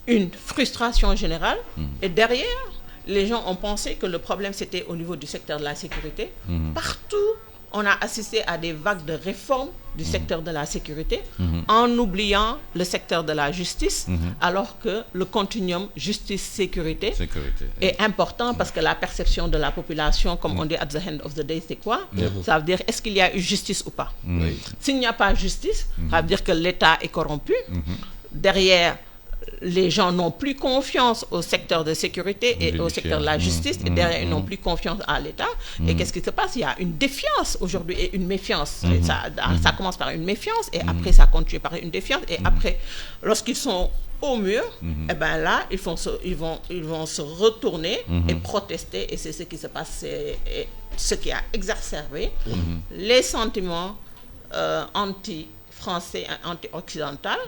une frustration générale. Et derrière, les gens ont pensé que le problème, c'était au niveau du secteur de la sécurité. Partout, on a assisté à des vagues de réformes du secteur de la sécurité, en oubliant le secteur de la justice, alors que le continuum justice-sécurité est important, parce que la perception de la population, comme on dit at the end of the day, c'est quoi? Ça veut dire, est-ce qu'il y a eu justice ou pas? S'il n'y a pas justice, ça veut dire que l'État est corrompu. Derrière, les gens n'ont plus confiance au secteur de sécurité et au secteur de la justice, et derrière, ils n'ont plus confiance à l'État. Et qu'est-ce qui se passe? Il y a une défiance aujourd'hui et une méfiance. Ça commence par une méfiance, et après, ça continue par une défiance. Et après, lorsqu'ils sont au mur, et ben là, ils vont se retourner et protester. Et c'est ce qui se passe, c'est ce qui a exacerbé les sentiments anti-français et anti-occidental.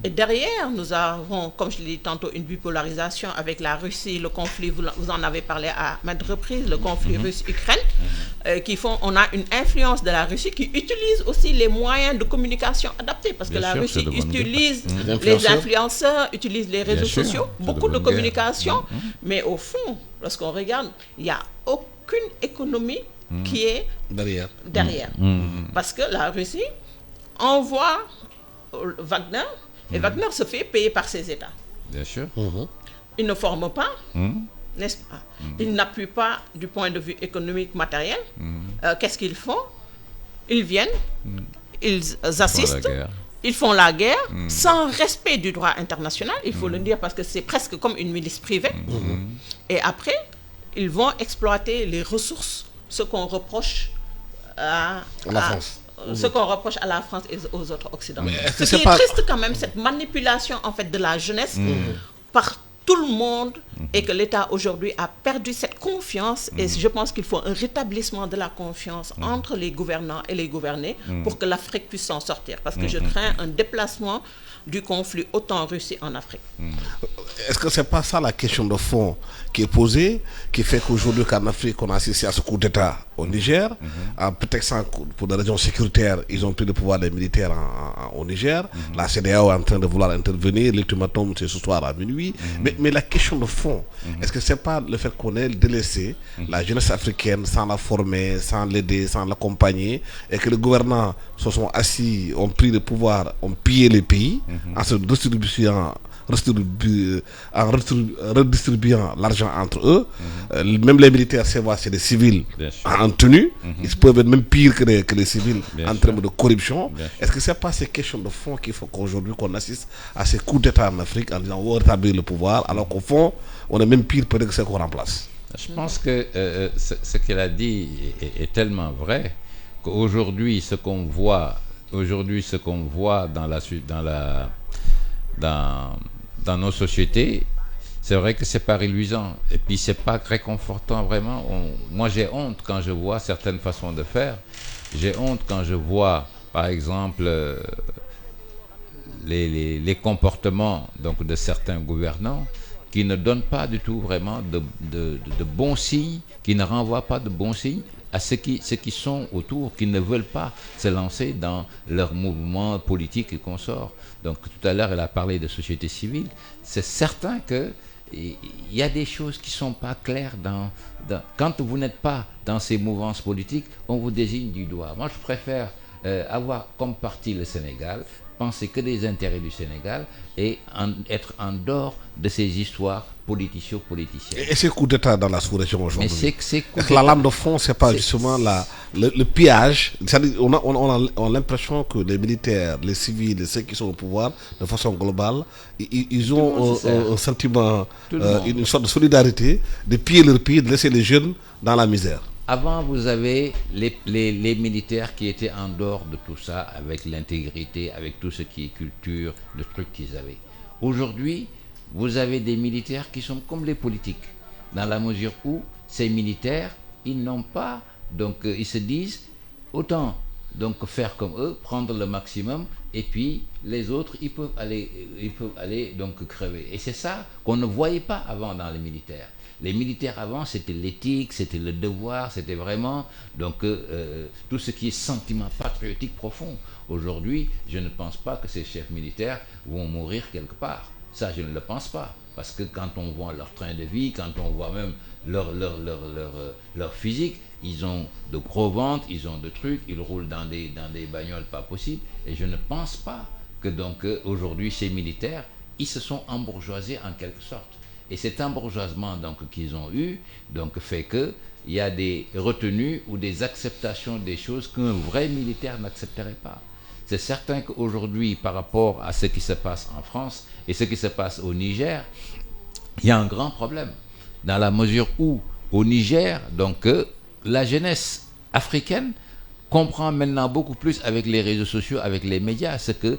Et derrière, nous avons, comme je l'ai dit tantôt, une bipolarisation avec la Russie, le conflit, vous en avez parlé à maintes reprises, le conflit russe-Ukraine, on a une influence de la Russie qui utilise aussi les moyens de communication adaptés, parce que la Russie utilise les influenceurs, utilise les réseaux sociaux, beaucoup de communication, mais au fond, lorsqu'on regarde, il n'y a aucune économie qui est derrière. Parce que la Russie envoie Wagner, et Wagner se fait payer par ses États. Bien sûr. Ils ne forment pas, n'est-ce pas? Ils n'appuient pas du point de vue économique, matériel. Qu'est-ce qu'ils font? Ils viennent, ils assistent, ils font la guerre sans respect du droit international, il faut le dire, parce que c'est presque comme une milice privée. Et après, ils vont exploiter les ressources, ce qu'on reproche à la France. Ce qu'on reproche à la France et aux autres occidentaux. Ce qui est triste quand même, cette manipulation en fait de la jeunesse par tout le monde, et que l'État aujourd'hui a perdu cette confiance, et je pense qu'il faut un rétablissement de la confiance entre les gouvernants et les gouvernés pour que l'Afrique puisse s'en sortir, parce que je crains un déplacement du conflit OTAN-Russie en Afrique. Est-ce que c'est pas ça la question de fond qui est posée, qui fait qu'aujourd'hui qu'en Afrique on a assisté à ce coup d'État au Niger, en prétextant pour des raisons sécuritaires, ils ont pris le pouvoir des militaires au Niger, la CEDEAO est en train de vouloir intervenir, l'ultimatum c'est ce soir à minuit, mais la question de fond, est-ce que c'est pas le fait qu'on ait délaissé la jeunesse africaine sans la former, sans l'aider, sans l'accompagner, et que les gouvernants se sont assis, ont pris le pouvoir, ont pillé les pays, en se redistribuant l'argent entre eux. Même les militaires, c'est des civils en tenue. Ils peuvent être même pire que les civils en termes de corruption. Est-ce que c'est pas ces questions de fond qu'il faut qu'aujourd'hui qu'on assiste à ces coups d'État en Afrique en disant on va rétablir le pouvoir, alors qu'au fond on est même pire peut-être que ce qu'on remplace? Je pense que ce qu'elle a dit est tellement vrai qu'aujourd'hui ce qu'on voit dans nos sociétés, c'est vrai que c'est pas reluisant, et puis c'est pas réconfortant vraiment. Moi j'ai honte quand je vois certaines façons de faire. J'ai honte quand je vois par exemple les comportements donc de certains gouvernants qui ne donne pas du tout vraiment de bons signes, qui ne renvoie pas de bons signes à ceux qui sont autour, qui ne veulent pas se lancer dans leur mouvement politique et consorts. Donc tout à l'heure, elle a parlé de société civile. C'est certain que il y a des choses qui ne sont pas claires quand vous n'êtes pas dans ces mouvances politiques, on vous désigne du doigt. Moi, je préfère avoir comme parti le Sénégal, penser que des intérêts du Sénégal et être en dehors de ces histoires politiciennes. Et ces coups d'État dans la sous-région aujourd'hui, est-ce que la lame de fond, c'est pas justement le pillage? C'est-à-dire, on a l'impression que les militaires, les civils, ceux qui sont au pouvoir, de façon globale, ils ont un sentiment, une sorte de solidarité, de piller leur pays, de laisser les jeunes dans la misère. Avant, vous avez les militaires qui étaient en dehors de tout ça, avec l'intégrité, avec tout ce qui est culture, le truc qu'ils avaient. Aujourd'hui, vous avez des militaires qui sont comme les politiques, dans la mesure où ces militaires, ils n'ont pas, donc ils se disent, autant donc faire comme eux, prendre le maximum, et puis les autres, ils peuvent aller donc crever. Et c'est ça qu'on ne voyait pas avant dans les militaires. Les militaires avant, c'était l'éthique, c'était le devoir, c'était vraiment donc tout ce qui est sentiment patriotique profond. Aujourd'hui, je ne pense pas que ces chefs militaires vont mourir quelque part. Ça, je ne le pense pas. Parce que quand on voit leur train de vie, quand on voit même leur physique, ils ont de gros ventres, ils ont de trucs, ils roulent dans des bagnoles pas possibles. Et je ne pense pas que donc aujourd'hui, ces militaires, ils se sont embourgeoisés en quelque sorte. Et cet embourgeoisement donc qu'ils ont eu donc fait que il y a des retenues ou des acceptations des choses qu'un vrai militaire n'accepterait pas. C'est certain qu'aujourd'hui, par rapport à ce qui se passe en France et ce qui se passe au Niger, il y a un grand problème. Dans la mesure où, au Niger, donc, la jeunesse africaine comprend maintenant beaucoup plus avec les réseaux sociaux, avec les médias, ce que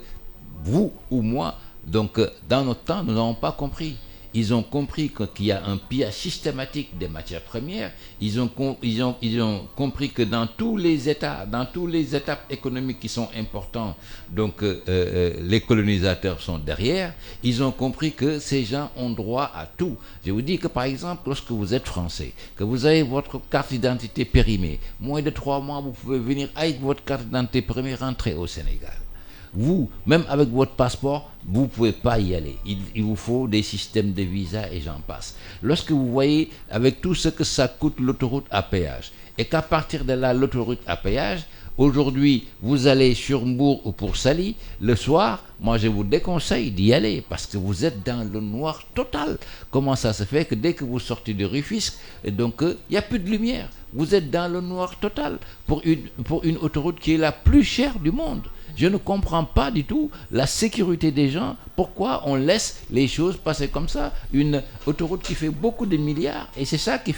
vous ou moi, donc, dans notre temps, nous n'avons pas compris. Ils ont compris qu'il y a un pillage systématique des matières premières. Ils ont compris que dans tous les États, dans toutes les étapes économiques qui sont importantes, donc les colonisateurs sont derrière. Ils ont compris que ces gens ont droit à tout. Je vous dis que par exemple, lorsque vous êtes français, que vous avez votre carte d'identité périmée, moins de 3 mois, vous pouvez venir avec votre carte d'identité périmée rentrer au Sénégal. Vous, même avec votre passeport, vous ne pouvez pas y aller. Il vous faut des systèmes de visa et j'en passe. Lorsque vous voyez avec tout ce que ça coûte l'autoroute à péage, et qu'à partir de là, l'autoroute à péage, aujourd'hui, vous allez sur Mbour ou pour Saly, le soir, moi je vous déconseille d'y aller parce que vous êtes dans le noir total. Comment ça se fait que dès que vous sortez de Rufisque, donc il n'y a plus de lumière. Vous êtes dans le noir total pour une autoroute qui est la plus chère du monde. Je ne comprends pas du tout la sécurité des gens. Pourquoi on laisse les choses passer comme ça? Une autoroute qui fait beaucoup de milliards. Et c'est ça qui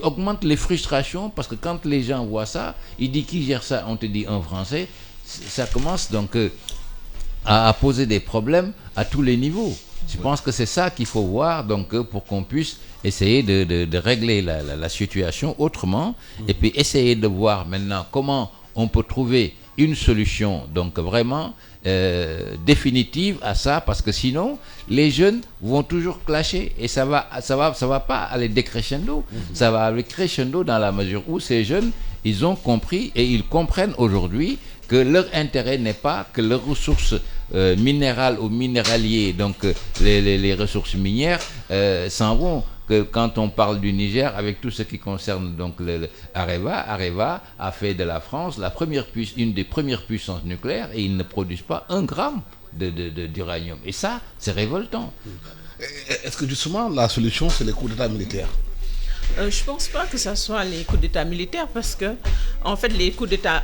augmente les frustrations. Parce que quand les gens voient ça, ils disent qui gère ça? On te dit un Français. Ça commence donc à poser des problèmes à tous les niveaux. Je pense que c'est ça qu'il faut voir donc, pour qu'on puisse essayer de régler la situation autrement. Et puis essayer de voir maintenant comment on peut trouver une solution donc vraiment définitive à ça, parce que sinon les jeunes vont toujours clasher et ça va pas aller décrescendo. Ça va aller crescendo dans la mesure où ces jeunes, ils ont compris et ils comprennent aujourd'hui que leur intérêt n'est pas que leurs ressources minérales ou minéraliers, donc les ressources minières s'en vont. Que quand on parle du Niger, avec tout ce qui concerne donc Areva a fait de la France une des premières puissances nucléaires et ils ne produisent pas 1 gramme d'uranium. Et ça, c'est révoltant. Est-ce que justement la solution, c'est les coups d'État militaires? Je ne pense pas que ce soit les coups d'État militaires parce que en fait, les coups d'État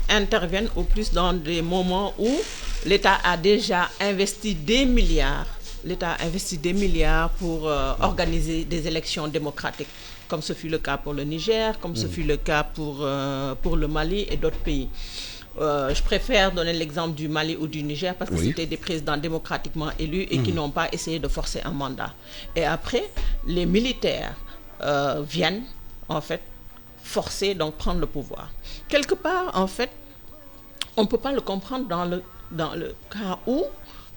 interviennent au plus dans des moments où l'État a déjà investi des milliards. L'État a investi des milliards pour organiser des élections démocratiques, comme ce fut le cas pour le Niger, comme ce fut le cas pour le Mali et d'autres pays. Je préfère donner l'exemple du Mali ou du Niger parce que c'était des présidents démocratiquement élus et qui n'ont pas essayé de forcer un mandat. Et après, les militaires viennent, en fait, forcer, donc prendre le pouvoir. Quelque part, en fait, on ne peut pas le comprendre dans le cas où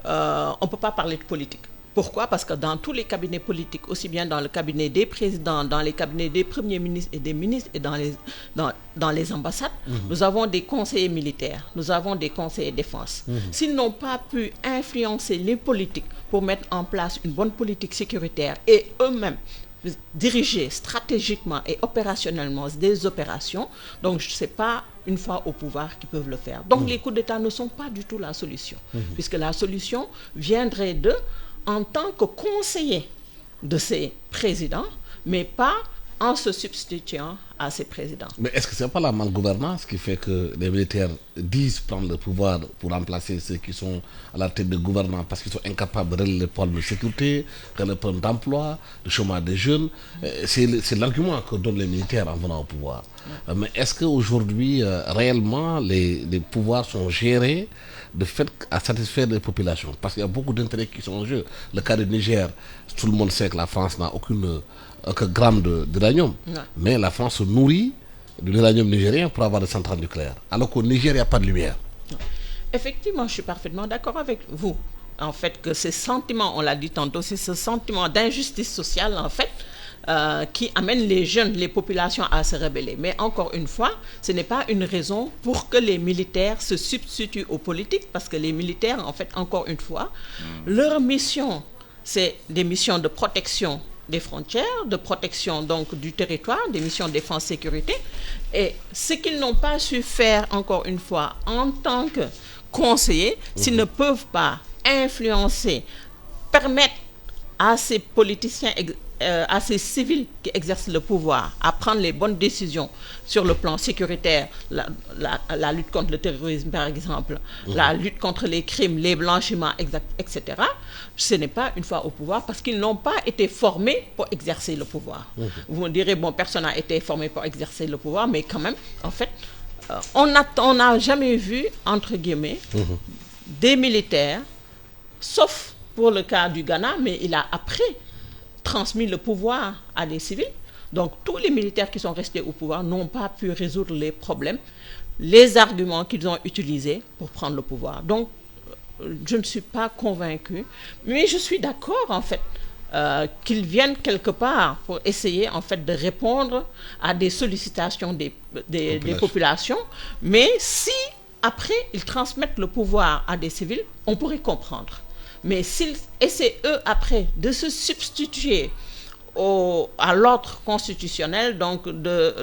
on ne peut pas parler de politique. Pourquoi? Parce que dans tous les cabinets politiques, aussi bien dans le cabinet des présidents, dans les cabinets des premiers ministres et des ministres et dans les ambassades, nous avons des conseillers militaires, nous avons des conseillers défense. S'ils n'ont pas pu influencer les politiques pour mettre en place une bonne politique sécuritaire et eux-mêmes diriger stratégiquement et opérationnellement des opérations, donc je ne sais pas une fois au pouvoir qu'ils peuvent le faire. Donc les coups d'État ne sont pas du tout la solution, puisque la solution viendrait en tant que conseiller de ces présidents, mais pas en se substituant à ces présidents. Mais est-ce que ce n'est pas la malgouvernance qui fait que les militaires disent prendre le pouvoir pour remplacer ceux qui sont à la tête de gouvernement parce qu'ils sont incapables de régler les problèmes de sécurité, le problème d'emploi, le chômage des jeunes? C'est l'argument que donnent les militaires en venant au pouvoir. Mais est-ce qu'aujourd'hui, réellement, les pouvoirs sont gérés de fait à satisfaire les populations? Parce qu'il y a beaucoup d'intérêts qui sont en jeu. Le cas du Niger, tout le monde sait que la France n'a aucun gramme d'uranium. Mais la France se nourrit de l'uranium nigérien pour avoir des centrales nucléaires. Alors qu'au Niger, il n'y a pas de lumière. Effectivement, je suis parfaitement d'accord avec vous. En fait, que ces sentiments, on l'a dit tantôt, c'est ce sentiment d'injustice sociale, en fait, qui amène les jeunes, les populations à se rebeller. Mais encore une fois, ce n'est pas une raison pour que les militaires se substituent aux politiques, parce que les militaires, en fait, encore une fois, leur mission, c'est des missions de protection des frontières, de protection donc du territoire, des missions de défense-sécurité. Et ce qu'ils n'ont pas su faire, encore une fois, en tant que conseillers, s'ils ne peuvent pas influencer, permettre à ces politiciens, à ces civils qui exercent le pouvoir à prendre les bonnes décisions sur le plan sécuritaire, la lutte contre le terrorisme par exemple, la lutte contre les crimes, les blanchiments, etc. Ce n'est pas une fois au pouvoir parce qu'ils n'ont pas été formés pour exercer le pouvoir. Vous me direz, bon, personne n'a été formé pour exercer le pouvoir, mais quand même, en fait, on n'a jamais vu, entre guillemets, des militaires, sauf pour le cas du Ghana, mais il a après transmis le pouvoir à des civils. Donc tous les militaires qui sont restés au pouvoir n'ont pas pu résoudre les problèmes, les arguments qu'ils ont utilisés pour prendre le pouvoir. Donc je ne suis pas convaincue, mais je suis d'accord en fait qu'ils viennent quelque part pour essayer en fait de répondre à des sollicitations des populations, mais si après ils transmettent le pouvoir à des civils, on pourrait comprendre. Mais s'ils essaient, eux, après, de se substituer à l'ordre constitutionnel, donc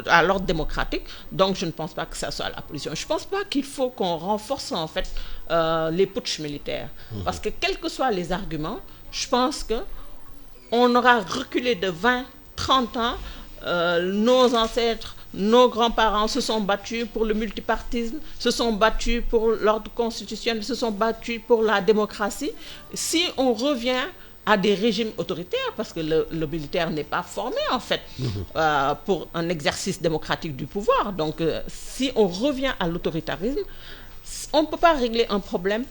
à l'ordre démocratique, donc je ne pense pas que ça soit la position. Je ne pense pas qu'il faut qu'on renforce, en fait, les putschs militaires. Parce que, quels que soient les arguments, je pense qu'on aura reculé de 20, 30 ans, nos ancêtres, nos grands-parents se sont battus pour le multipartisme, se sont battus pour l'ordre constitutionnel, se sont battus pour la démocratie. Si on revient à des régimes autoritaires, parce que le militaire n'est pas formé en fait pour un exercice démocratique du pouvoir, donc si on revient à l'autoritarisme, on ne peut pas régler un problème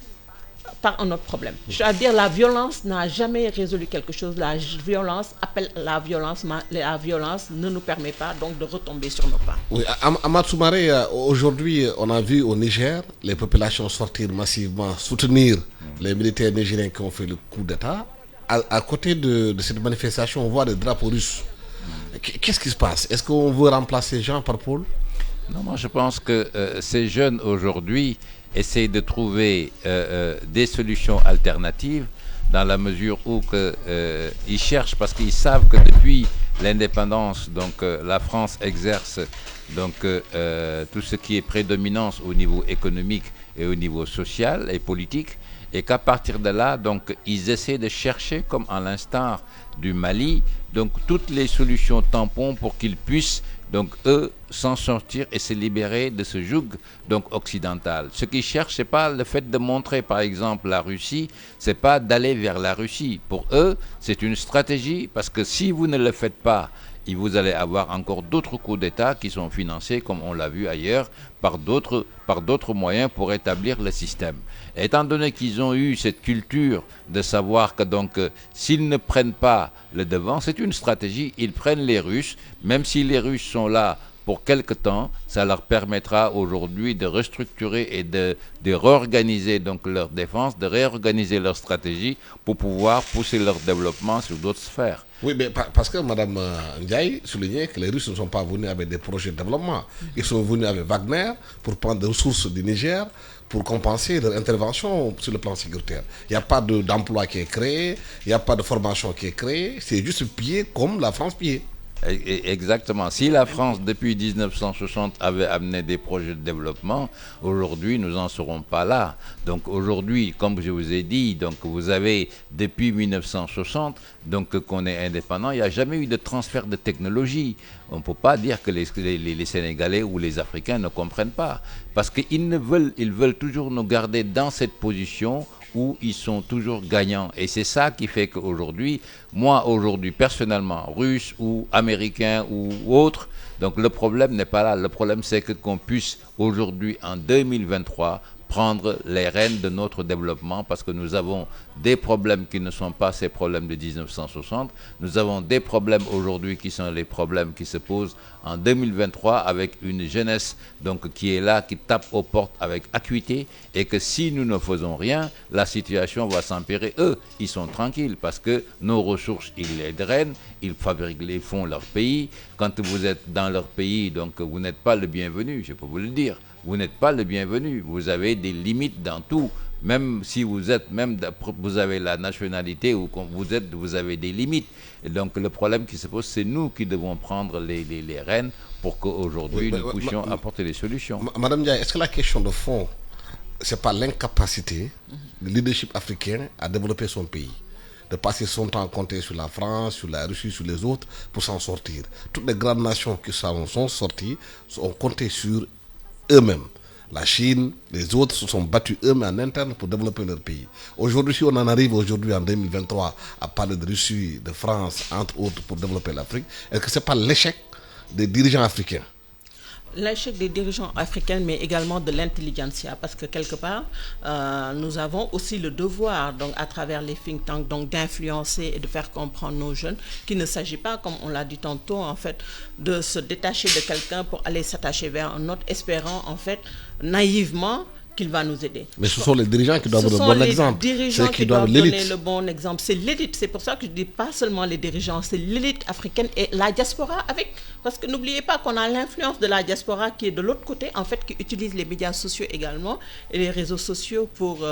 par un autre problème. C'est-à-dire la violence n'a jamais résolu quelque chose. La violence appelle la violence, mais la violence ne nous permet pas donc de retomber sur nos pas. Oui, Ahmad Soumaré, aujourd'hui on a vu au Niger les populations sortir massivement soutenir les militaires nigériens qui ont fait le coup d'État. À côté de cette manifestation, on voit des drapeaux russes. Qu'est-ce qui se passe? Est-ce qu'on veut remplacer Jean par Paul? Non, moi je pense que ces jeunes aujourd'hui essayent de trouver des solutions alternatives dans la mesure où ils cherchent, parce qu'ils savent que depuis l'indépendance, donc la France exerce donc tout ce qui est prédominance au niveau économique et au niveau social et politique, et qu'à partir de là, donc ils essaient de chercher, comme à l'instar du Mali, donc toutes les solutions tampons pour qu'ils puissent donc eux s'en sortir et se libérer de ce joug donc occidental. Ce qu'ils cherchent, c'est pas le fait de montrer par exemple la Russie, c'est pas d'aller vers la Russie. Pour eux, c'est une stratégie, parce que si vous ne le faites pas, vous allez avoir encore d'autres coups d'État qui sont financés, comme on l'a vu ailleurs, par d'autres moyens pour établir le système. Et étant donné qu'ils ont eu cette culture de savoir que donc s'ils ne prennent pas le devant, c'est une stratégie, ils prennent les Russes, même si les Russes sont là pour quelque temps, ça leur permettra aujourd'hui de restructurer et de réorganiser donc leur défense, de réorganiser leur stratégie pour pouvoir pousser leur développement sur d'autres sphères. Oui, mais parce que Mme Ndiaye soulignait que les Russes ne sont pas venus avec des projets de développement. Ils sont venus avec Wagner pour prendre des ressources du Niger pour compenser leur intervention sur le plan sécuritaire. Il n'y a pas d'emploi qui est créé, il n'y a pas de formation qui est créée, c'est juste pillé comme la France pillée. Exactement. Si la France, depuis 1960, avait amené des projets de développement, aujourd'hui, nous n'en serons pas là. Donc aujourd'hui, comme je vous ai dit, donc vous avez, depuis 1960, donc qu'on est indépendant, il n'y a jamais eu de transfert de technologie. On ne peut pas dire que les Sénégalais ou les Africains ne comprennent pas. Parce qu'ils veulent toujours nous garder dans cette position où ils sont toujours gagnants. Et c'est ça qui fait qu'aujourd'hui, moi aujourd'hui personnellement, russe ou américain ou autre, donc le problème n'est pas là. Le problème c'est qu'on puisse aujourd'hui en 2023 prendre les rênes de notre développement parce que nous avons des problèmes qui ne sont pas ces problèmes de 1960. Nous avons des problèmes aujourd'hui qui sont les problèmes qui se posent en 2023 avec une jeunesse donc, qui est là, qui tape aux portes avec acuité et que si nous ne faisons rien, la situation va s'empirer. Eux, ils sont tranquilles parce que nos ressources, ils les drainent, ils fabriquent les fonds leur pays. Quand vous êtes dans leur pays, donc vous n'êtes pas le bienvenu, je peux vous le dire. Vous n'êtes pas le bienvenu. Vous avez des limites dans tout. Même si vous avez la nationalité ou quand vous avez des limites. Et donc le problème qui se pose, c'est nous qui devons prendre les rênes pour qu'aujourd'hui nous puissions apporter des solutions. Madame Ndiaye, est-ce que la question de fond, c'est pas l'incapacité du leadership africain à développer son pays? De passer son temps à compter sur la France, sur la Russie, sur les autres pour s'en sortir. Toutes les grandes nations qui sont sorties ont compté sur eux-mêmes. La Chine, les autres se sont battus eux-mêmes en interne pour développer leur pays. Aujourd'hui, si on en arrive aujourd'hui en 2023 à parler de Russie, de France, entre autres, pour développer l'Afrique, est-ce que ce n'est pas l'échec des dirigeants africains? L'échec des dirigeants africains, mais également de l'intelligentsia, parce que quelque part, nous avons aussi le devoir, donc à travers les think tanks, donc d'influencer et de faire comprendre nos jeunes qu'il ne s'agit pas, comme on l'a dit tantôt, en fait, de se détacher de quelqu'un pour aller s'attacher vers un autre, espérant en fait naïvement qu'il va nous aider. Mais ce sont les dirigeants qui doivent donner le bon exemple. Ce sont les dirigeants qui doivent donner le bon exemple. C'est l'élite. C'est pour ça que je ne dis pas seulement les dirigeants, c'est l'élite africaine et la diaspora avec. Parce que n'oubliez pas qu'on a l'influence de la diaspora qui est de l'autre côté, en fait, qui utilise les médias sociaux également et les réseaux sociaux pour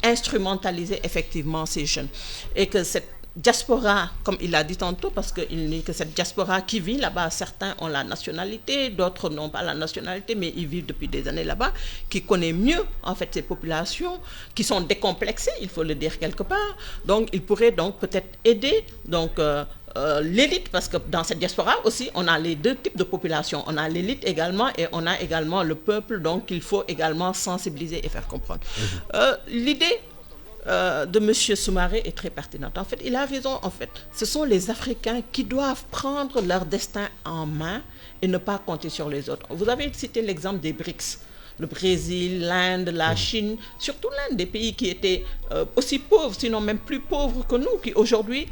instrumentaliser effectivement ces jeunes. Et que cette diaspora, comme il l'a dit tantôt, parce qu'il dit que cette diaspora qui vit là-bas, certains ont la nationalité, d'autres n'ont pas la nationalité, mais ils vivent depuis des années là-bas, qui connaît mieux en fait ces populations, qui sont décomplexées, il faut le dire quelque part. Donc, il pourrait donc peut-être aider donc l'élite, parce que dans cette diaspora aussi, on a les deux types de populations. On a l'élite également et on a également le peuple, donc il faut également sensibiliser et faire comprendre. L'idée de M. Soumaré est très pertinente. En fait, il a raison. En fait, ce sont les Africains qui doivent prendre leur destin en main et ne pas compter sur les autres. Vous avez cité l'exemple des BRICS. Le Brésil, l'Inde, la Chine, surtout l'Inde, des pays qui étaient aussi pauvres, sinon même plus pauvres que nous, qui aujourd'hui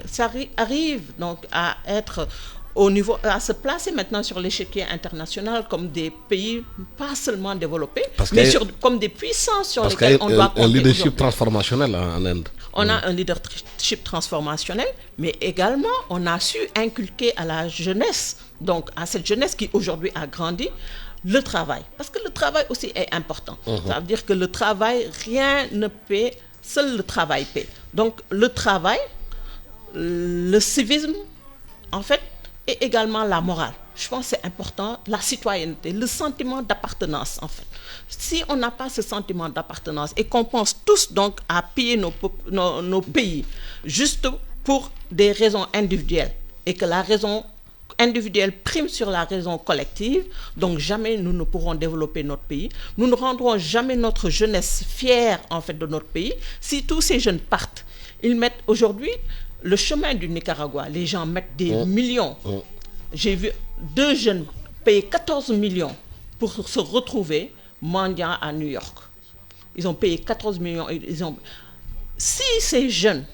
arrivent donc à être au niveau, à se placer maintenant sur l'échiquier international comme des pays pas seulement développés, mais comme des puissances sur lesquelles on doit compter. Un leadership transformationnel en Inde. On a un leadership transformationnel, mais également on a su inculquer à la jeunesse, donc à cette jeunesse qui aujourd'hui a grandi, le travail. Parce que le travail aussi est important. Ça veut dire que le travail, rien ne paie, seul le travail paie. Donc le travail, le civisme, en fait, et également la morale. Je pense que c'est important, la citoyenneté, le sentiment d'appartenance en fait. Si on n'a pas ce sentiment d'appartenance et qu'on pense tous donc à piller nos pays juste pour des raisons individuelles et que la raison individuelle prime sur la raison collective, donc jamais nous ne pourrons développer notre pays. Nous ne rendrons jamais notre jeunesse fière en fait de notre pays. Si tous ces jeunes partent, ils mettent aujourd'hui le chemin du Nicaragua, les gens mettent des millions. J'ai vu 2 jeunes payer 14 millions pour se retrouver mendiants à New York. Ils ont payé 14 millions. Si ces jeunes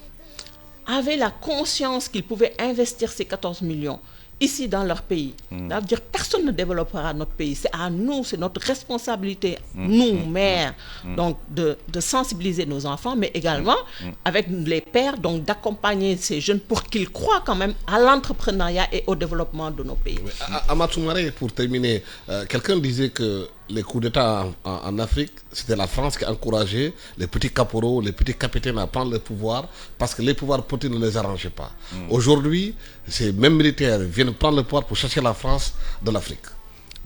avaient la conscience qu'ils pouvaient investir ces 14 millions ici dans leur pays. Ça veut dire personne ne développera notre pays. C'est à nous, c'est notre responsabilité, nous, mères, donc de sensibiliser nos enfants, mais également avec les pères, donc d'accompagner ces jeunes pour qu'ils croient quand même à l'entrepreneuriat et au développement de nos pays. Oui. Amath Soumaré, pour terminer, quelqu'un disait que les coups d'État en Afrique, c'était la France qui encourageait les petits caporaux, les petits capitaines à prendre le pouvoir parce que les pouvoirs politiques ne les arrangeaient pas. Aujourd'hui, ces mêmes militaires viennent prendre le pouvoir pour chercher la France de l'Afrique.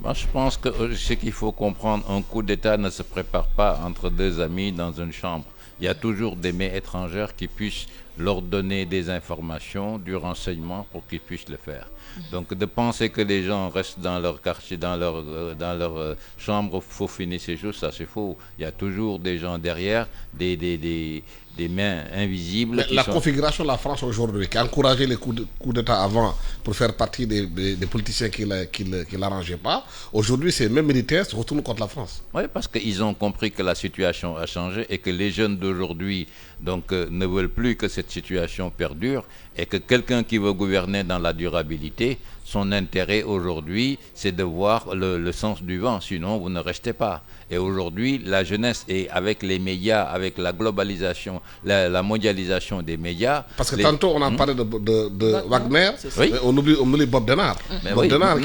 Moi, je pense que ce qu'il faut comprendre, un coup d'État ne se prépare pas entre deux amis dans une chambre. Il y a toujours des mains étrangères qui puissent leur donner des informations, du renseignement pour qu'ils puissent le faire. Donc de penser que les gens restent dans leur quartier, dans leur chambre, faut finir ces choses, ça c'est faux. Il y a toujours des gens derrière, des mains invisibles. Mais la configuration de la France aujourd'hui, qui a encouragé les coups d'État avant pour faire partie des politiciens qui ne l'arrangeaient pas, aujourd'hui ces mêmes militaires se retournent contre la France. Oui, parce qu'ils ont compris que la situation a changé et que les jeunes d'aujourd'hui donc, ne veulent plus que cette situation perdure et que quelqu'un qui veut gouverner dans la durabilité, son intérêt aujourd'hui, c'est de voir le sens du vent, sinon vous ne restez pas. Et aujourd'hui, la jeunesse, et avec les médias, avec la globalisation, la mondialisation des médias... Parce que tantôt, on a parlé de Wagner, oui. On oublie Bob Denard. Bob Denard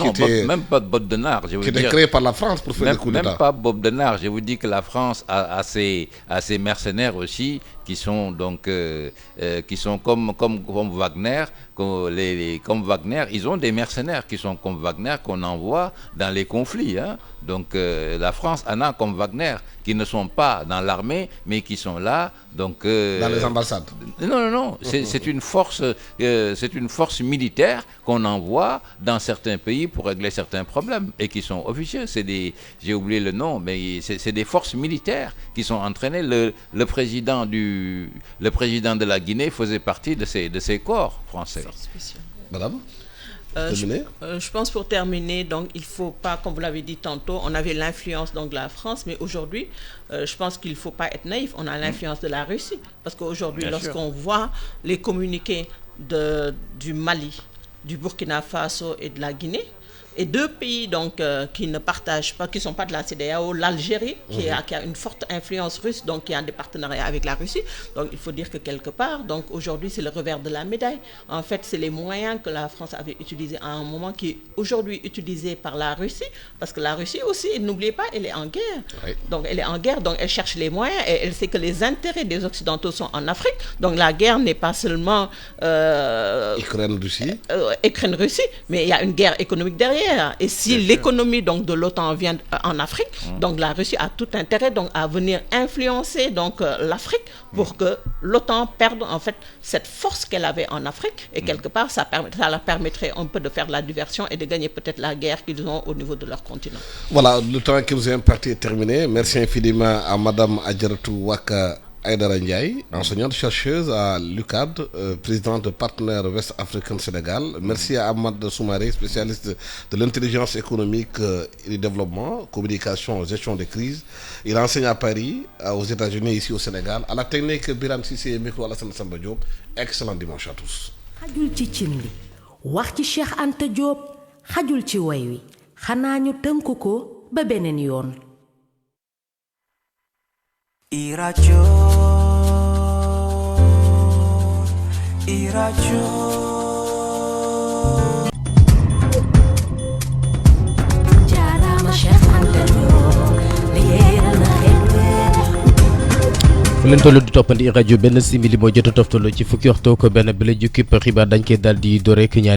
même pas Bob Denard. Qui était créé par la France pour faire des coups d'État. Même pas Bob Denard. Je vous dis que la France a ses mercenaires aussi, qui sont donc qui sont comme Wagner, comme Wagner, ils ont des mercenaires qui sont comme Wagner qu'on envoie dans les conflits. Hein. Donc la France en a comme Wagner qui ne sont pas dans l'armée mais qui sont là. Donc dans les ambassades. Non. C'est une force militaire qu'on envoie dans certains pays pour régler certains problèmes et qui sont officieux. J'ai oublié le nom, mais c'est des forces militaires qui sont entraînées. Le président de la Guinée faisait partie de ces corps français. Madame. Je pense pour terminer, donc il ne faut pas, comme vous l'avez dit tantôt, on avait l'influence donc de la France, mais aujourd'hui, je pense qu'il ne faut pas être naïf, on a l'influence de la Russie. Parce qu'aujourd'hui, lorsqu'on voit les communiqués du Mali, du Burkina Faso et de la Guinée, et deux pays donc qui ne partagent pas, qui ne sont pas de la CEDEAO, l'Algérie qui a une forte influence russe, donc qui a des partenariats avec la Russie. Donc il faut dire que quelque part, donc aujourd'hui c'est le revers de la médaille. En fait, c'est les moyens que la France avait utilisés à un moment qui est aujourd'hui utilisé par la Russie, parce que la Russie aussi, n'oubliez pas, elle est en guerre. Oui. Donc elle est en guerre, donc elle cherche les moyens et elle sait que les intérêts des Occidentaux sont en Afrique. Donc la guerre n'est pas seulement Ukraine-Russie, mais il y a une guerre économique derrière. Et si l'économie donc de l'OTAN vient en Afrique, donc la Russie a tout intérêt donc à venir influencer donc l'Afrique pour que l'OTAN perde en fait cette force qu'elle avait en Afrique et quelque part ça leur permettrait un peu de faire la diversion et de gagner peut-être la guerre qu'ils ont au niveau de leur continent. Voilà, le temps qui nous est imparti est terminé. Merci infiniment à Madame Adjaratou Waka Aïdara Ndiaye, enseignante chercheuse à l'UCAD, présidente de Partenaires West African Sénégal. Merci à Amath Soumaré, spécialiste de l'intelligence économique et du développement, communication, gestion des crises. Il enseigne à Paris, aux États-Unis, ici au Sénégal. À la technique, Biram Cissé et micro Alassane Samba Diop. Excellent dimanche à tous. xajul ci cin li wax ci Cheikh Anta Diop xajul ci way wi xanaa ñu tënk ko ba beneen yoon. Iracho jaaraama Cheikh Anta Diop liggéeyal na fu leen tollu di toppandi rajo benn simili moo jot a toftaloo ci fukki waxtu ko benn bi la jukki xibaar dañ koy daal di door rek ñaar